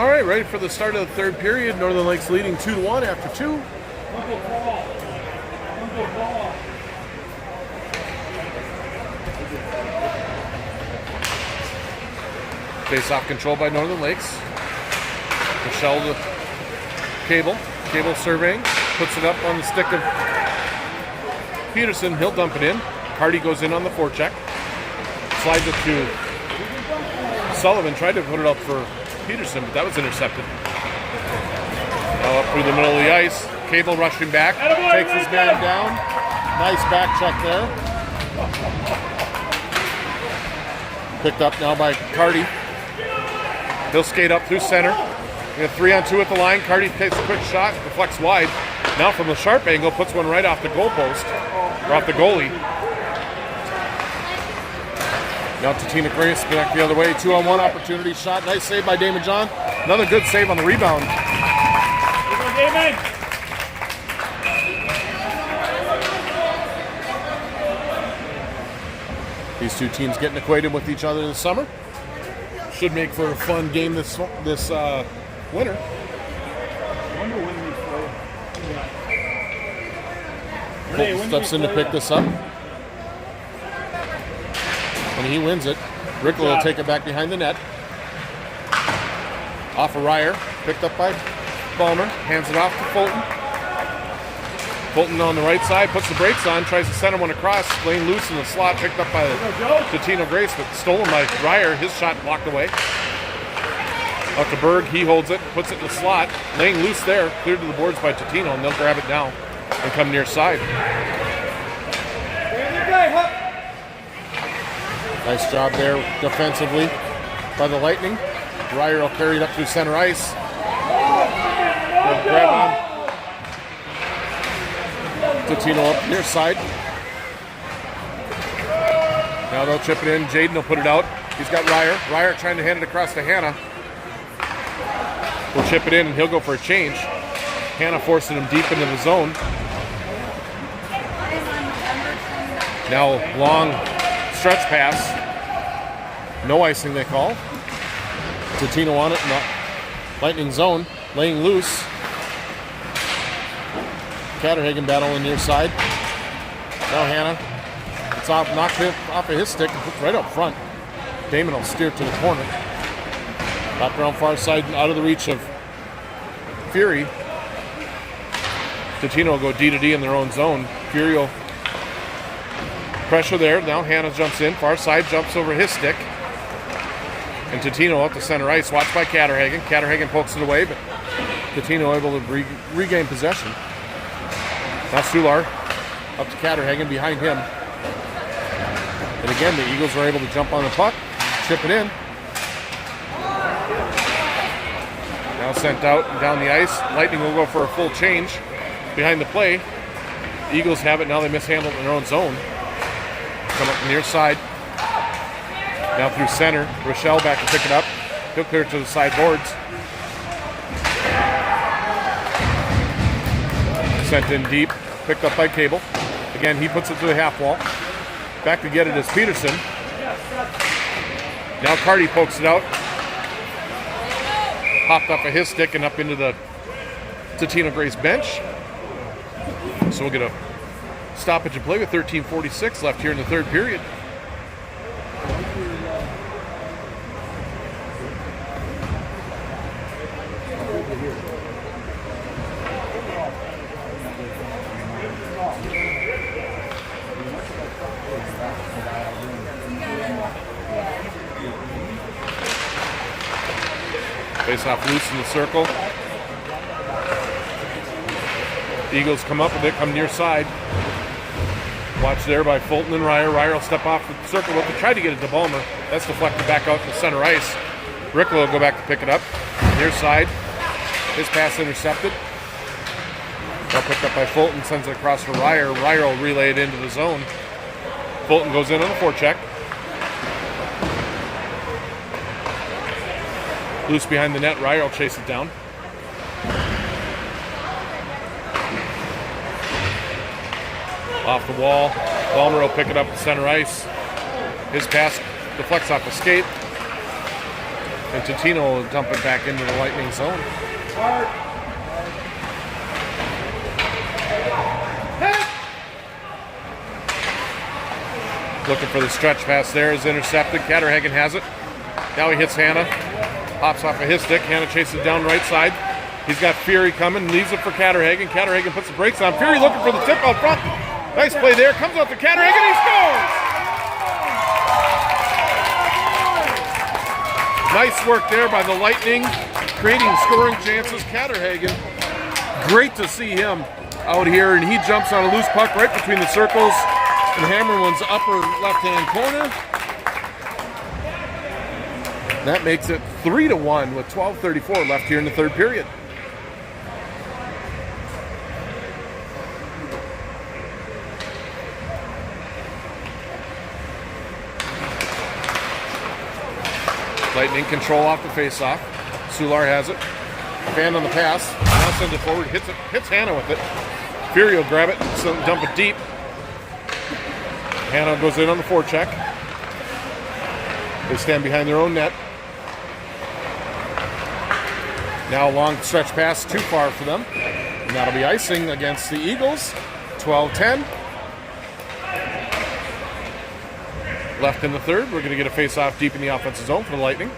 All right, ready for the start of the third period. Northern Lakes leading 2-1 after 2. Face-off control by Northern Lakes. Michelle to Cable. Cable surveying. Puts it up on the stick of Peterson. He'll dump it in. Hardy goes in on the forecheck. Slides it to Sullivan. Tried to put it up for Peterson, but that was intercepted. Now up through the middle of the ice. Cable rushing back. Takes his man down. Nice back check there. Picked up now by Carty. He'll skate up through center. We have 3-on-2 at the line. Carty takes a quick shot, deflects wide. Now from the sharp angle, puts one right off the goalpost, or off the goalie. Now Totino-Grace back the other way. 2-on-1 opportunity shot. Nice save by Damon John. Another good save on the rebound. These two teams getting acquainted with each other this summer. Should make for a fun game this winter. I wonder when we play. Colton steps in to pick this up. And he wins it. Rickler will take it back behind the net. Off of Ryer. Picked up by Balmer. Hands it off to Fulton. Fulton on the right side. Puts the brakes on. Tries to send one across. Laying loose in the slot. Picked up by Totino-Grace, but stolen by Ryer. His shot blocked away. Up to Berg. He holds it. Puts it in the slot. Laying loose there. Cleared to the boards by Totino, and they'll grab it now and come near side. Nice job there defensively by the Lightning. Ryer will carry it up through center ice. Grab on. Totino up near side. Now they'll chip it in. Jaden will put it out. He's got Ryer. Ryer trying to hand it across to Hannah. Will chip it in and he'll go for a change. Hannah forcing him deep into the zone. Now long stretch pass. No icing they call. Totino on it in the Lightning zone. Laying loose. Catterhagen battling near side. Now Hannah. It's off, knocked it off of his stick and put right up front. Damon will steer it to the corner. Wrapped around far side out of the reach of Fury. Totino will go D to D in their own zone. Fury will pressure there. Now Hannah jumps in. Far side jumps over his stick. And Totino up to center ice. Watched by Catterhagen. Catterhagen pokes it away, but Totino able to regain possession. Now Sular up to Catterhagen behind him. And again, the Eagles are able to jump on the puck, chip it in. Now sent out and down the ice. Lightning will go for a full change behind the play. The Eagles have it. Now they mishandled in their own zone. Come up near side. Now through center. Rochelle back to pick it up. He'll clear it to the side boards. Sent in deep. Picked up by Cable. Again, he puts it to the half wall. Back to get it is Peterson. Now Carty pokes it out. Hopped up of his stick and up into the Totino-Grace bench. So we'll get a stoppage and play with 13:46 left here in the third period. Face off loose in the circle. The Eagles come up with it, come near side. Watch there by Fulton and Ryer. Ryer will step off the circle. We'll try to get it to Balmer. That's deflected back out to the center ice. Rickler will go back to pick it up. Near side. His pass intercepted. Well picked up by Fulton. Sends it across for Ryer. Ryer will relay it into the zone. Fulton goes in on the forecheck. Loose behind the net. Ryer will chase it down. Off the wall. Balmer will pick it up at center ice. His pass deflects off the skate. And Totino will dump it back into the Lightning zone. Looking for the stretch pass there is intercepted. Catterhagen has it. Now he hits Hanna. Hops off of his stick. Hanna chases down right side. He's got Fury coming. Leaves it for Catterhagen. Catterhagen puts the brakes on. Fury looking for the tip out front. Nice play there. Comes out to Catterhagen. He scores! Nice work there by the Lightning, creating scoring chances. Catterhagen, great to see him out here, and he jumps on a loose puck right between the circles and Hammerman's upper left-hand corner. That makes it 3-1 with 12:34 left here in the third period. Lightning control off the face-off. Sular has it. Fan on the pass. Now sends it forward. Hits Hanna with it. Fury will grab it. So dump it deep. Hanna goes in on the forecheck. They stand behind their own net. Now a long stretch pass, too far for them. And that'll be icing against the Eagles. 12-10. Left in the third. We're going to get a face-off deep in the offensive zone for the Lightning.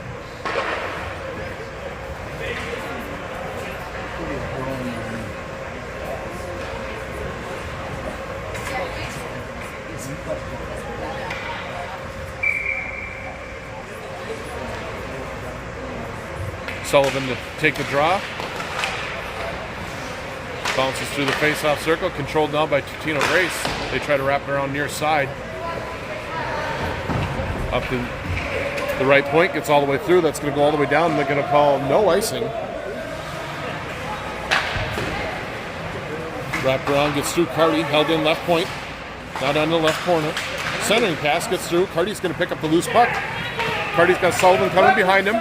Sullivan to take the draw. Bounces through the face-off circle. Controlled now by Totino-Grace. They try to wrap it around near side. Up to the right point, gets all the way through. That's going to go all the way down, and they're going to call no icing. Wrapped around, gets through Carty, held in left point. Now down to the left corner. Centering pass, gets through. Carty's going to pick up the loose puck. Carty's got Sullivan coming behind him.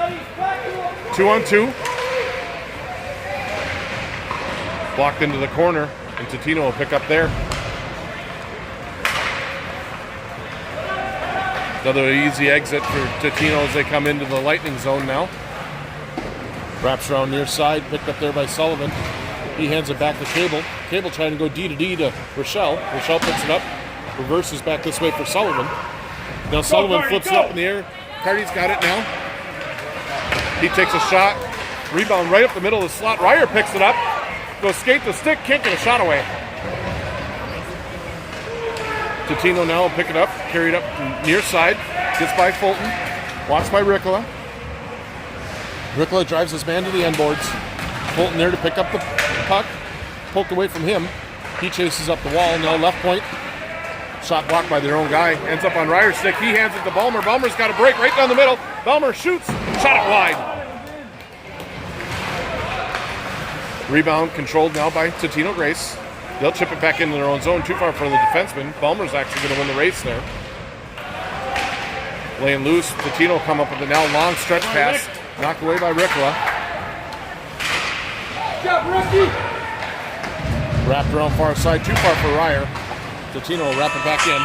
2-on-2. Blocked into the corner, and Totino will pick up there. Another easy exit for Totino as they come into the Lightning zone now. Wraps around near side, picked up there by Sullivan. He hands it back to Cable. Cable trying to go D-to-D to Rochelle. Rochelle picks it up, reverses back this way for Sullivan. Now Sullivan flips it up in the air. Carty's got it now. He takes a shot. Rebound right up the middle of the slot. Ryer picks it up. Goes skate the stick, can't get a shot away. Totino now will pick it up, carry it up near side, gets by Fulton, watched by Ricola. Ricola drives his man to the end boards. Fulton there to pick up the puck, poked away from him. He chases up the wall, now left point. Shot blocked by their own guy, ends up on Ryer's stick. He hands it to Ballmer. Ballmer's got a break right down the middle. Ballmer shoots, shot it wide. Rebound controlled now by Totino-Grace. They'll chip it back into their own zone, too far for the defenseman. Ballmer's actually going to win the race there. Laying loose, Totino come up with a now long stretch pass, knocked away by Ricola. Wrapped around far side, too far for Ryer. Totino will wrap it back in.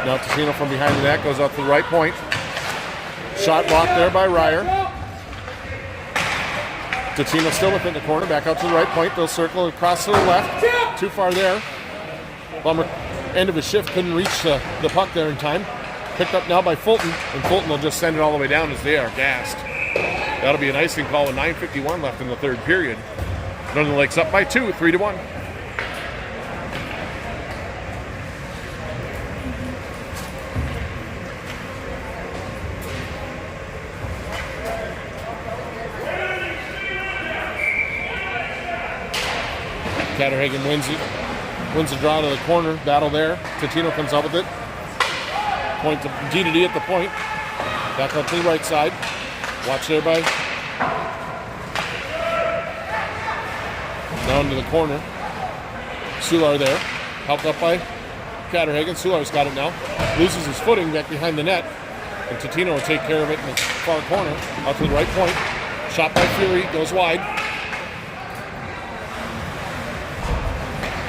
Now Totino from behind the net goes out to the right point. Shot blocked there by Ryer. Totino still within the corner, back out to the right point. They'll circle across to the left. Too far there. Bummer, end of his shift, couldn't reach the puck there in time. Picked up now by Fulton, and Fulton will just send it all the way down as they are gassed. That'll be an icing call with 9:51 left in the third period. Northern Lakes up by 2, 3-1. Catterhagen wins the draw to the corner. Battle there. Totino comes up with it. Point to D-to-D at the point. Back up to the right side. Watch there by. Down to the corner. Sular there. Helped up by Catterhagen. Sular's got it now. Loses his footing back behind the net. And Totino will take care of it in the far corner. Out to the right point. Shot by Fury. Goes wide.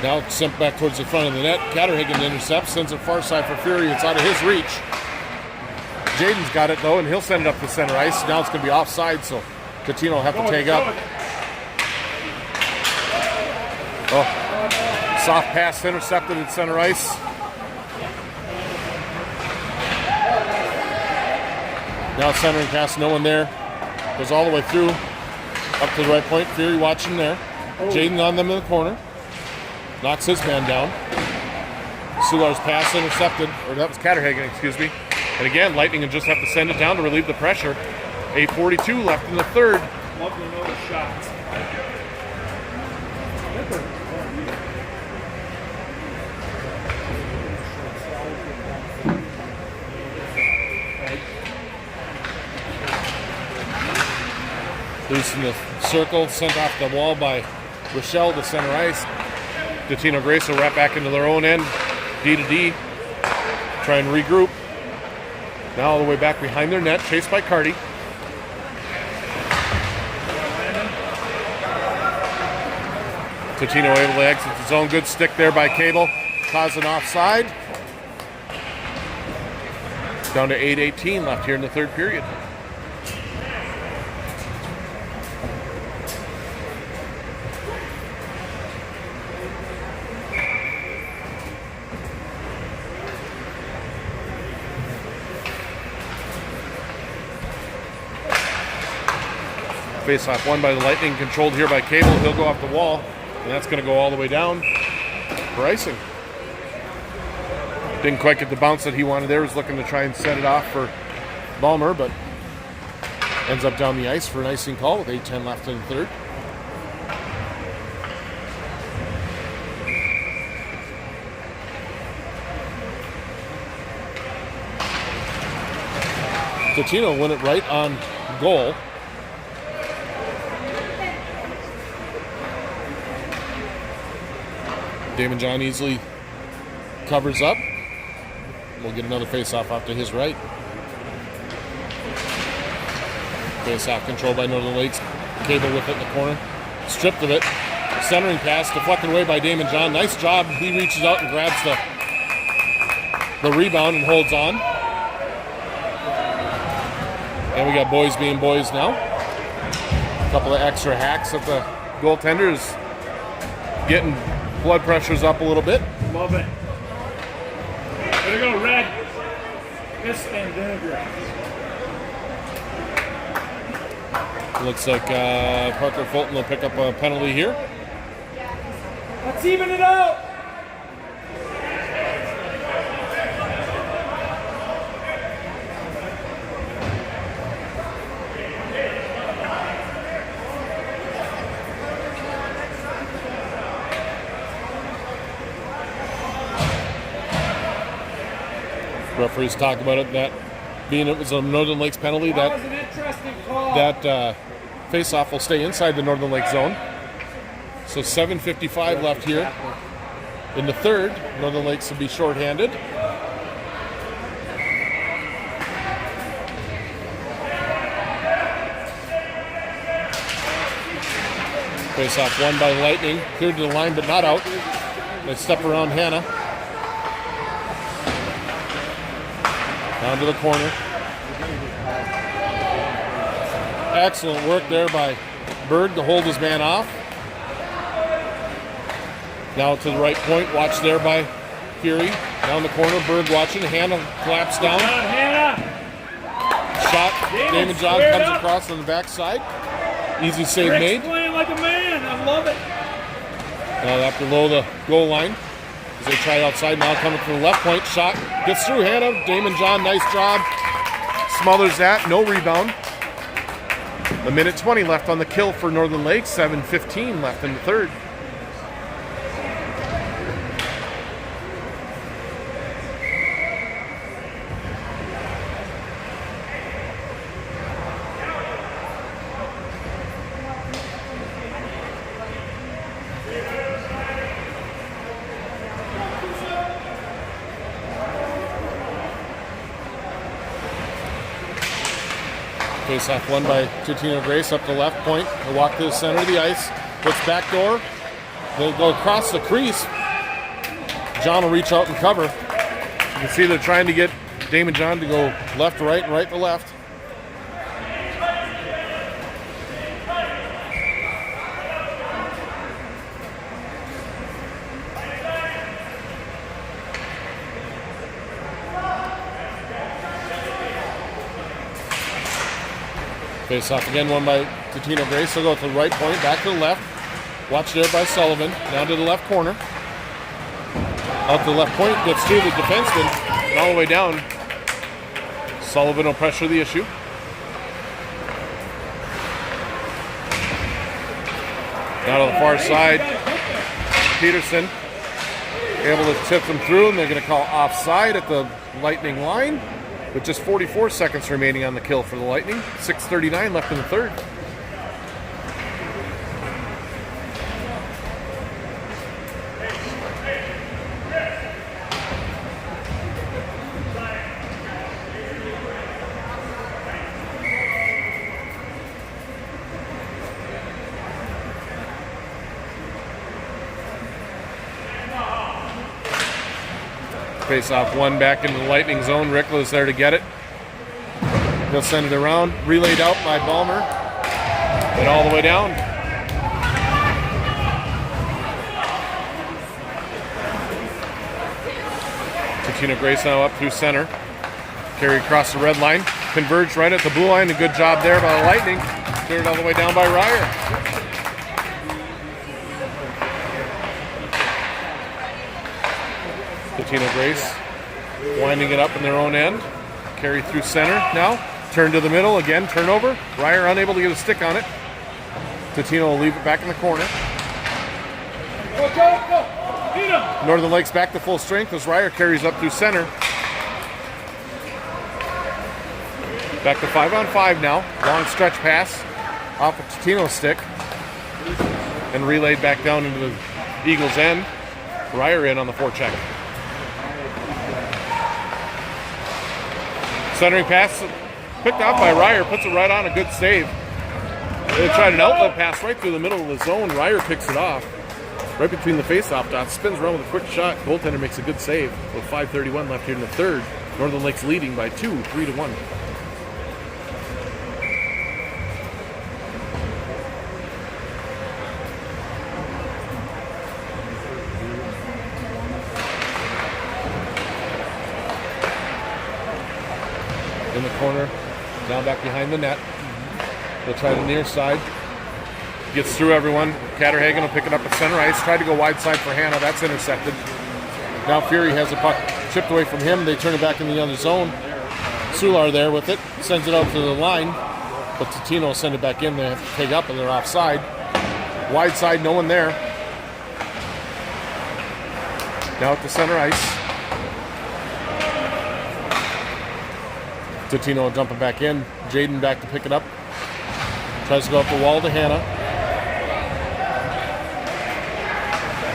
Now it's sent back towards the front of the net. Catterhagen intercepts, sends it far side for Fury. It's out of his reach. Jaden's got it though, and he'll send it up the center ice. Now it's going to be offside, so Totino will have to take up. Oh, soft pass intercepted at center ice. Now centering pass, no one there. Goes all the way through, up to the right point. Fury watching there. Jaden on them in the corner. Knocks his man down. Sular's pass intercepted, or that was Catterhagen, excuse me. And again, Lightning will just have to send it down to relieve the pressure. 8:42 left in the third. Love to know the shots. Loose in the circle, sent off the wall by Rochelle to center ice. Totino-Grace will wrap back into their own end, D to D. Try and regroup. Now all the way back behind their net, chased by Carty. Totino able to exit his own. Good stick there by Cable, causing offside. Down to 8:18 left here in the third period. Face-off won by the Lightning, controlled here by Cable. He'll go off the wall, and that's going to go all the way down for icing. Didn't quite get the bounce that he wanted there. Was looking to try and set it off for Balmer, but ends up down the ice for an icing call with 8:10 left in the third. Totino win it right on goal. Damon John easily covers up. We'll get another face-off off to his right. Face-off controlled by Northern Lakes. Cable with it in the corner. Stripped of it. Centering pass deflected away by Damon John. Nice job. He reaches out and grabs the rebound and holds on. And we got boys being boys now. A couple of extra hacks at the goaltenders, getting blood pressure's up a little bit. Love it. There we go, Red. This and vinegar. Looks like Parker Fulton will pick up a penalty here. Let's even it out. Referees talk about it, that being it was a Northern Lakes penalty, That was an interesting call. that face-off will stay inside the Northern Lakes zone. So 7:55 left here in the third. Northern Lakes will be shorthanded. Face-off won by Lightning, cleared to the line but not out. They step around Hannah. Down to the corner. Excellent work there by Berg to hold his man off. Now to the right point, watch there by Fury. Down the corner, Berg watching. Hannah collapsed down. Hannah. Shot. Damon John comes across on the backside. Easy save Rick's made. playing like a man. I love it. Now up below the goal line. As they try outside, now coming from the left point. Shot gets through Hannah. Damon John, nice job. Smothers that, no rebound. A minute 20 left on the kill for Northern Lakes. 7:15 left in the third. Face-off won by Totino-Grace up the left point. He'll walk to the center of the ice. Puts back door. They go across the crease. John will reach out and cover. You can see they're trying to get Damon John to go left to right and right to left. Face off again, one by Totino-Grace. They'll go to the right point, back to the left. Watch there by Sullivan. Down to the left corner. Out to the left point, gets through the defenseman, and all the way down. Sullivan will pressure the issue. Down to the far side. Peterson able to tip them through, and they're going to call offside at the Lightning line. With just 44 seconds remaining on the kill for the Lightning. 6:39 left in the third. Face off one back into the Lightning zone. Rickla's there to get it. He'll send it around. Relayed out by Balmer. And all the way down. Totino-Grace now up through center. Carry across the red line. Converged right at the blue line. A good job there by the Lightning. Cleared all the way down by Ryer. Totino-Grace winding it up in their own end. Carry through center now. Turn to the middle again. Turnover. Ryer unable to get a stick on it. Totino will leave it back in the corner. Go. Northern Lakes back to full strength as Ryer carries up through center. Back to 5-on-5 now. Long stretch pass off of Totino's stick. And relayed back down into the Eagles' end. Ryer in on the forecheck. Centering pass picked out by Ryer, puts it right on, a good save. They tried an outlet pass right through the middle of the zone. Ryer picks it off right between the face-off dots, spins around with a quick shot. Goaltender makes a good save with 5:31 left here in the third. Northern Lakes leading by 2, 3-1. In the corner, down back behind the net. They'll try the near side. Gets through everyone. Catterhagen will pick it up at center ice. Tried to go wide side for Hannah. That's intercepted. Now Fury has the puck chipped away from him. They turn it back in the other zone. Sular there with it. Sends it out to the line. But Totino will send it back in. They have to take up and they're offside. Wide side, no one there. Now at the center ice. Totino will dump it back in. Jaden back to pick it up. Tries to go up the wall to Hannah.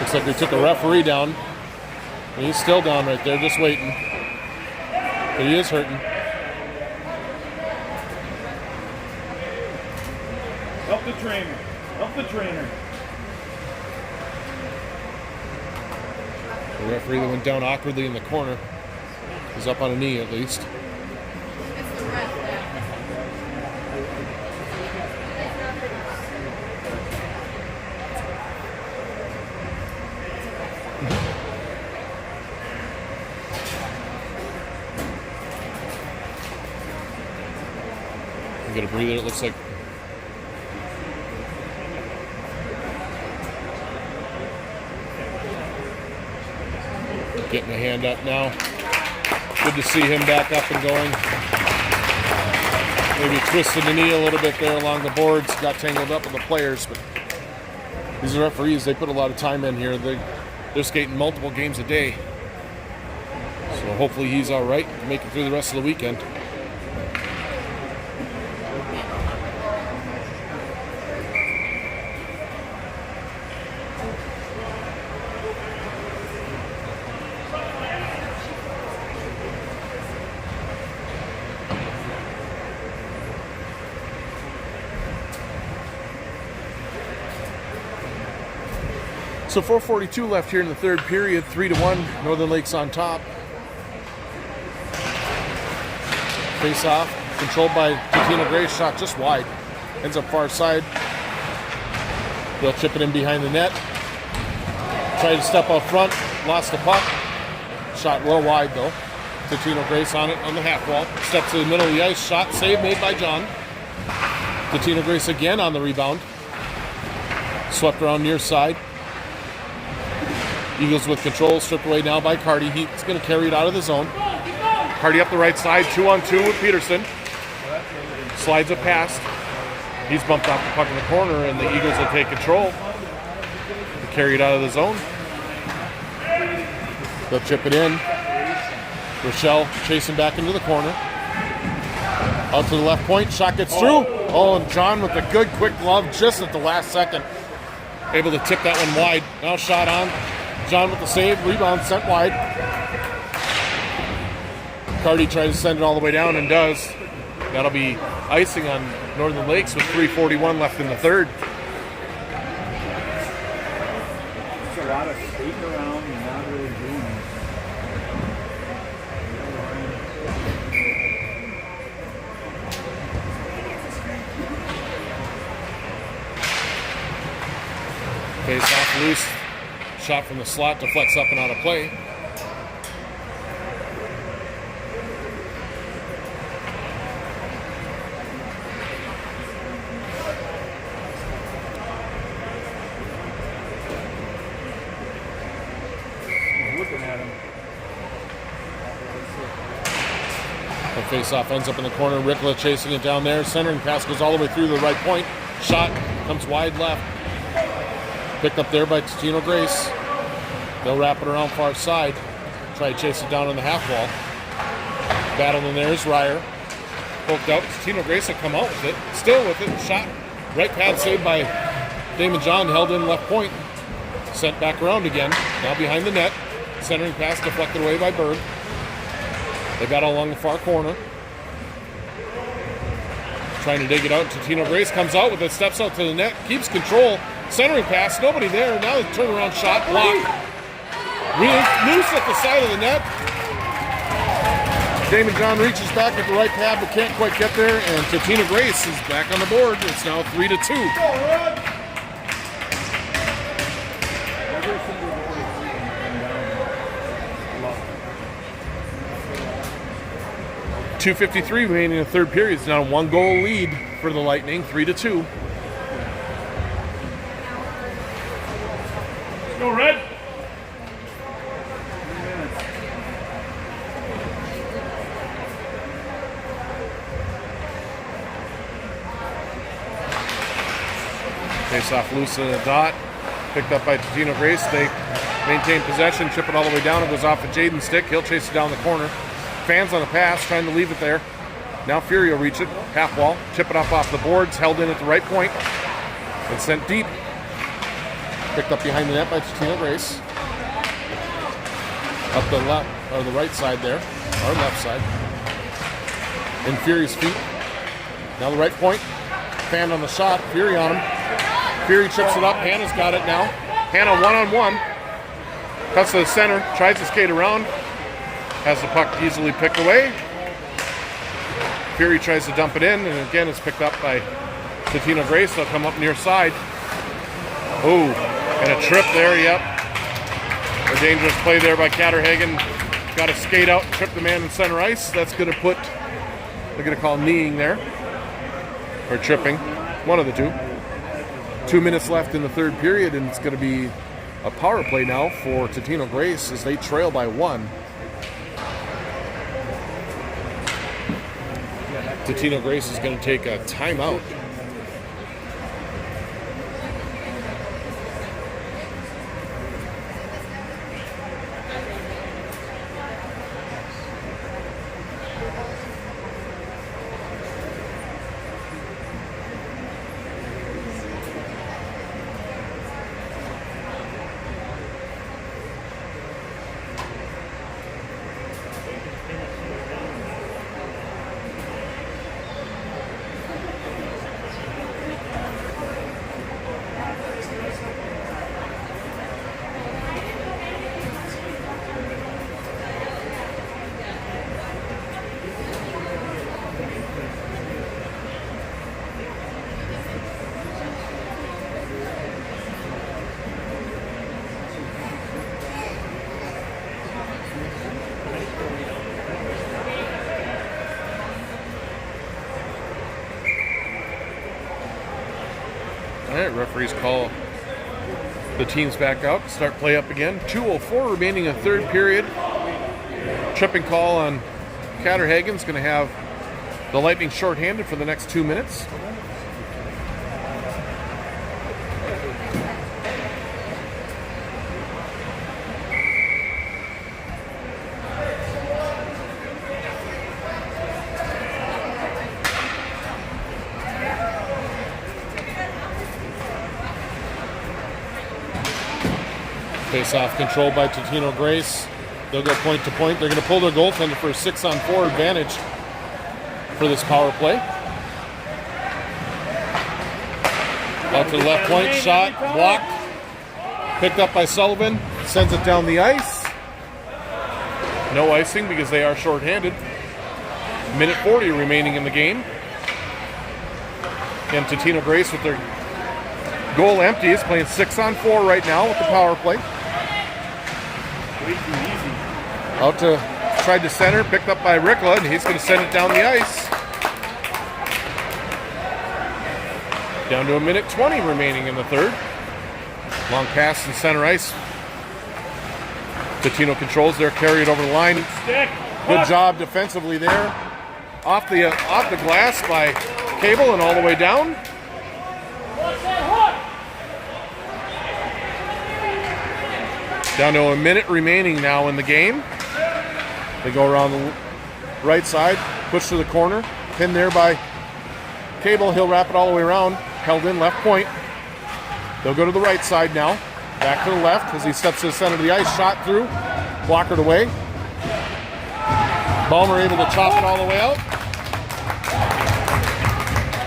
Looks like they took a referee down. And he's still down right there, just waiting. But he is hurting. Help the trainer. Help the trainer. The referee that went down awkwardly in the corner is up on a knee at least. Get a breather, it looks like. Getting a hand up now. Good to see him back up and going. Maybe twisted the knee a little bit there along the boards. Got tangled up with the players. But these are referees. They put a lot of time in here. They're skating multiple games a day. So hopefully he's all right. Make it through the rest of the weekend. So 4:42 left here in the third period, 3-1, Northern Lakes on top. Face off, controlled by Totino-Grace, shot just wide. Ends up far side. They'll chip it in behind the net. Tried to step up front, lost the puck. Shot well wide though. Totino-Grace on it on the half wall. Steps to the middle of the ice, shot, save made by John. Totino-Grace again on the rebound. Swept around near side. Eagles with control, stripped away now by Carty. He's going to carry it out of the zone. Carty up the right side, 2-on-2 with Peterson. Slides it past. He's bumped off the puck in the corner, and the Eagles will take control. They carry it out of the zone. They'll chip it in. Rochelle chasing back into the corner. Out to the left point, shot gets through. Oh, and John with a good quick glove just at the last second. Able to tip that one wide. Now shot on. John with the save, rebound sent wide. Carty tries to send it all the way down and does. That'll be icing on Northern Lakes with 3:41 left in the third. There's a lot of skating around and not really doing it. Face off loose. Shot from the slot, deflects up and out of play. Looking at him. The face-off ends up in the corner. Rickla chasing it down there. Centering pass goes all the way through the right point. Shot comes wide left. Picked up there by Totino-Grace. They'll wrap it around far side. Try to chase it down on the half wall. Battling there is Ryer. Poked out. Totino-Grace will come out with it. Still with it. Shot. Right pad saved by Damon John. Held in left point. Sent back around again. Now behind the net. Centering pass deflected away by Bird. They got along the far corner. Trying to dig it out. Totino-Grace comes out with it. Steps out to the net. Keeps control. Centering pass. Nobody there. Now the turnaround shot. Blocked. Loose at the side of the net. Damon John reaches back at the right pad but can't quite get there, and Totino-Grace is back on the board. It's now 3-2. .253 remaining in the third period. It's now a 1-goal lead for the Lightning, 3-2. Go Red! Face off loose in the dot. Picked up by Totino-Grace. They maintain possession, chip it all the way down. It goes off of Jaden's stick. He'll chase it down the corner. Fans on the pass, trying to leave it there. Now Fury will reach it. Half wall. Chip it off the boards. Held in at the right point. And sent deep. Picked up behind the net by Totino-Grace. Up the left, or the right side there. Or left side. In Fury's feet. Now the right point. Fan on the shot. Fury on him. Fury chips it up. Hannah's got it now. Hannah one-on-one. Cuts to the center. Tries to skate around. Has the puck easily picked away. Fury tries to dump it in, and again it's picked up by Totino-Grace. They'll come up near side. Oh, and a trip there, yep. A dangerous play there by Catterhagen. Got to skate out and trip the man in center ice. That's going to put, they're going to call kneeing there. Or tripping. One of the two. 2 minutes left in the third period, and it's going to be a power play now for Totino-Grace as they trail by 1. Totino-Grace is going to take a timeout. right, referees call the teams back out. Start play up again. 2:04 remaining in the third period. Tripping call on Catterhagen's going to have the Lightning shorthanded for the next 2 minutes. Face-off controlled by Totino-Grace. They'll go point to point. They're going to pull their goaltender for a 6-on-4 advantage for this power play. Out to the left point, shot, blocked. Picked up by Sullivan, sends it down the ice. No icing because they are shorthanded. Minute 40 remaining in the game. And Totino-Grace with their goal empty is playing 6-on-4 right now with the power play. Out to tried to center, picked up by Rikla, and he's going to send it down the ice. Down to a minute 20 remaining in the third. Long pass in center ice. Totino controls there, carry it over the line. Good job defensively there. Off the glass by Cable and all the way down. Down to a minute remaining now in the game. They go around the right side, push to the corner, pinned there by Cable. He'll wrap it all the way around, held in left point. They'll go to the right side now, back to the left as he steps to the center of the ice, shot through, blockered away. Ballmer able to chop it all the way out.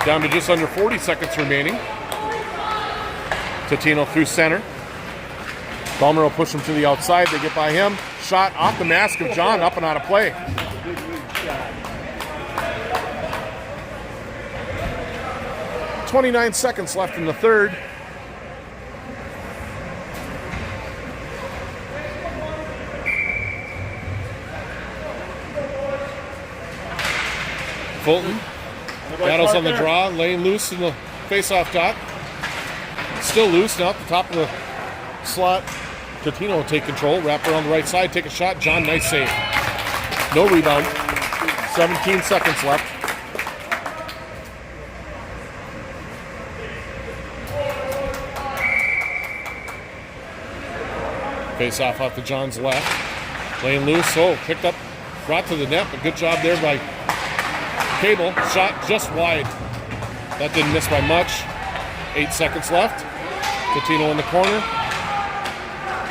Down to just under 40 seconds remaining. Totino through center. Ballmer will push him to the outside. They get by him. Shot off the mask of John, up and out of play. .29 seconds left in the third. Fulton battles on the draw, laying loose in the face-off dot. Still loose now at the top of the slot. Totino will take control, wrap around the right side, take a shot. John, nice save. No rebound. 17 seconds left. Face off to John's left. Laying loose, picked up, brought to the net, but good job there by Cable. Shot just wide. That didn't miss by much. 8 seconds left. Totino in the corner.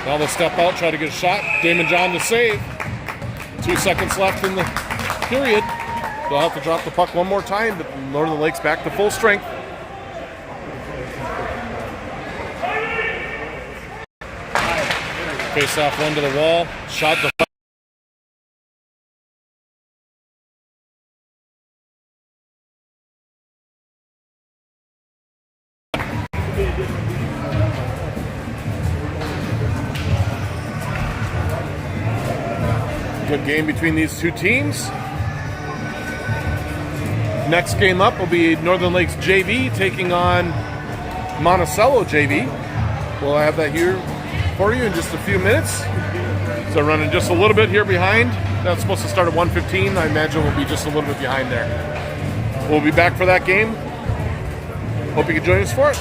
Now they'll step out, try to get a shot. Damon John to save. 2 seconds left in the period. They'll have to drop the puck one more time, but Northern Lakes back to full strength. Face off one to the wall. Shot the good game between these two teams. Next game up will be Northern Lakes JV taking on Monticello JV. We'll have that here for you in just a few minutes. So running just a little bit here behind. That's supposed to start at 1:15. I imagine we'll be just a little bit behind there. We'll be back for that game. Hope you can join us for it.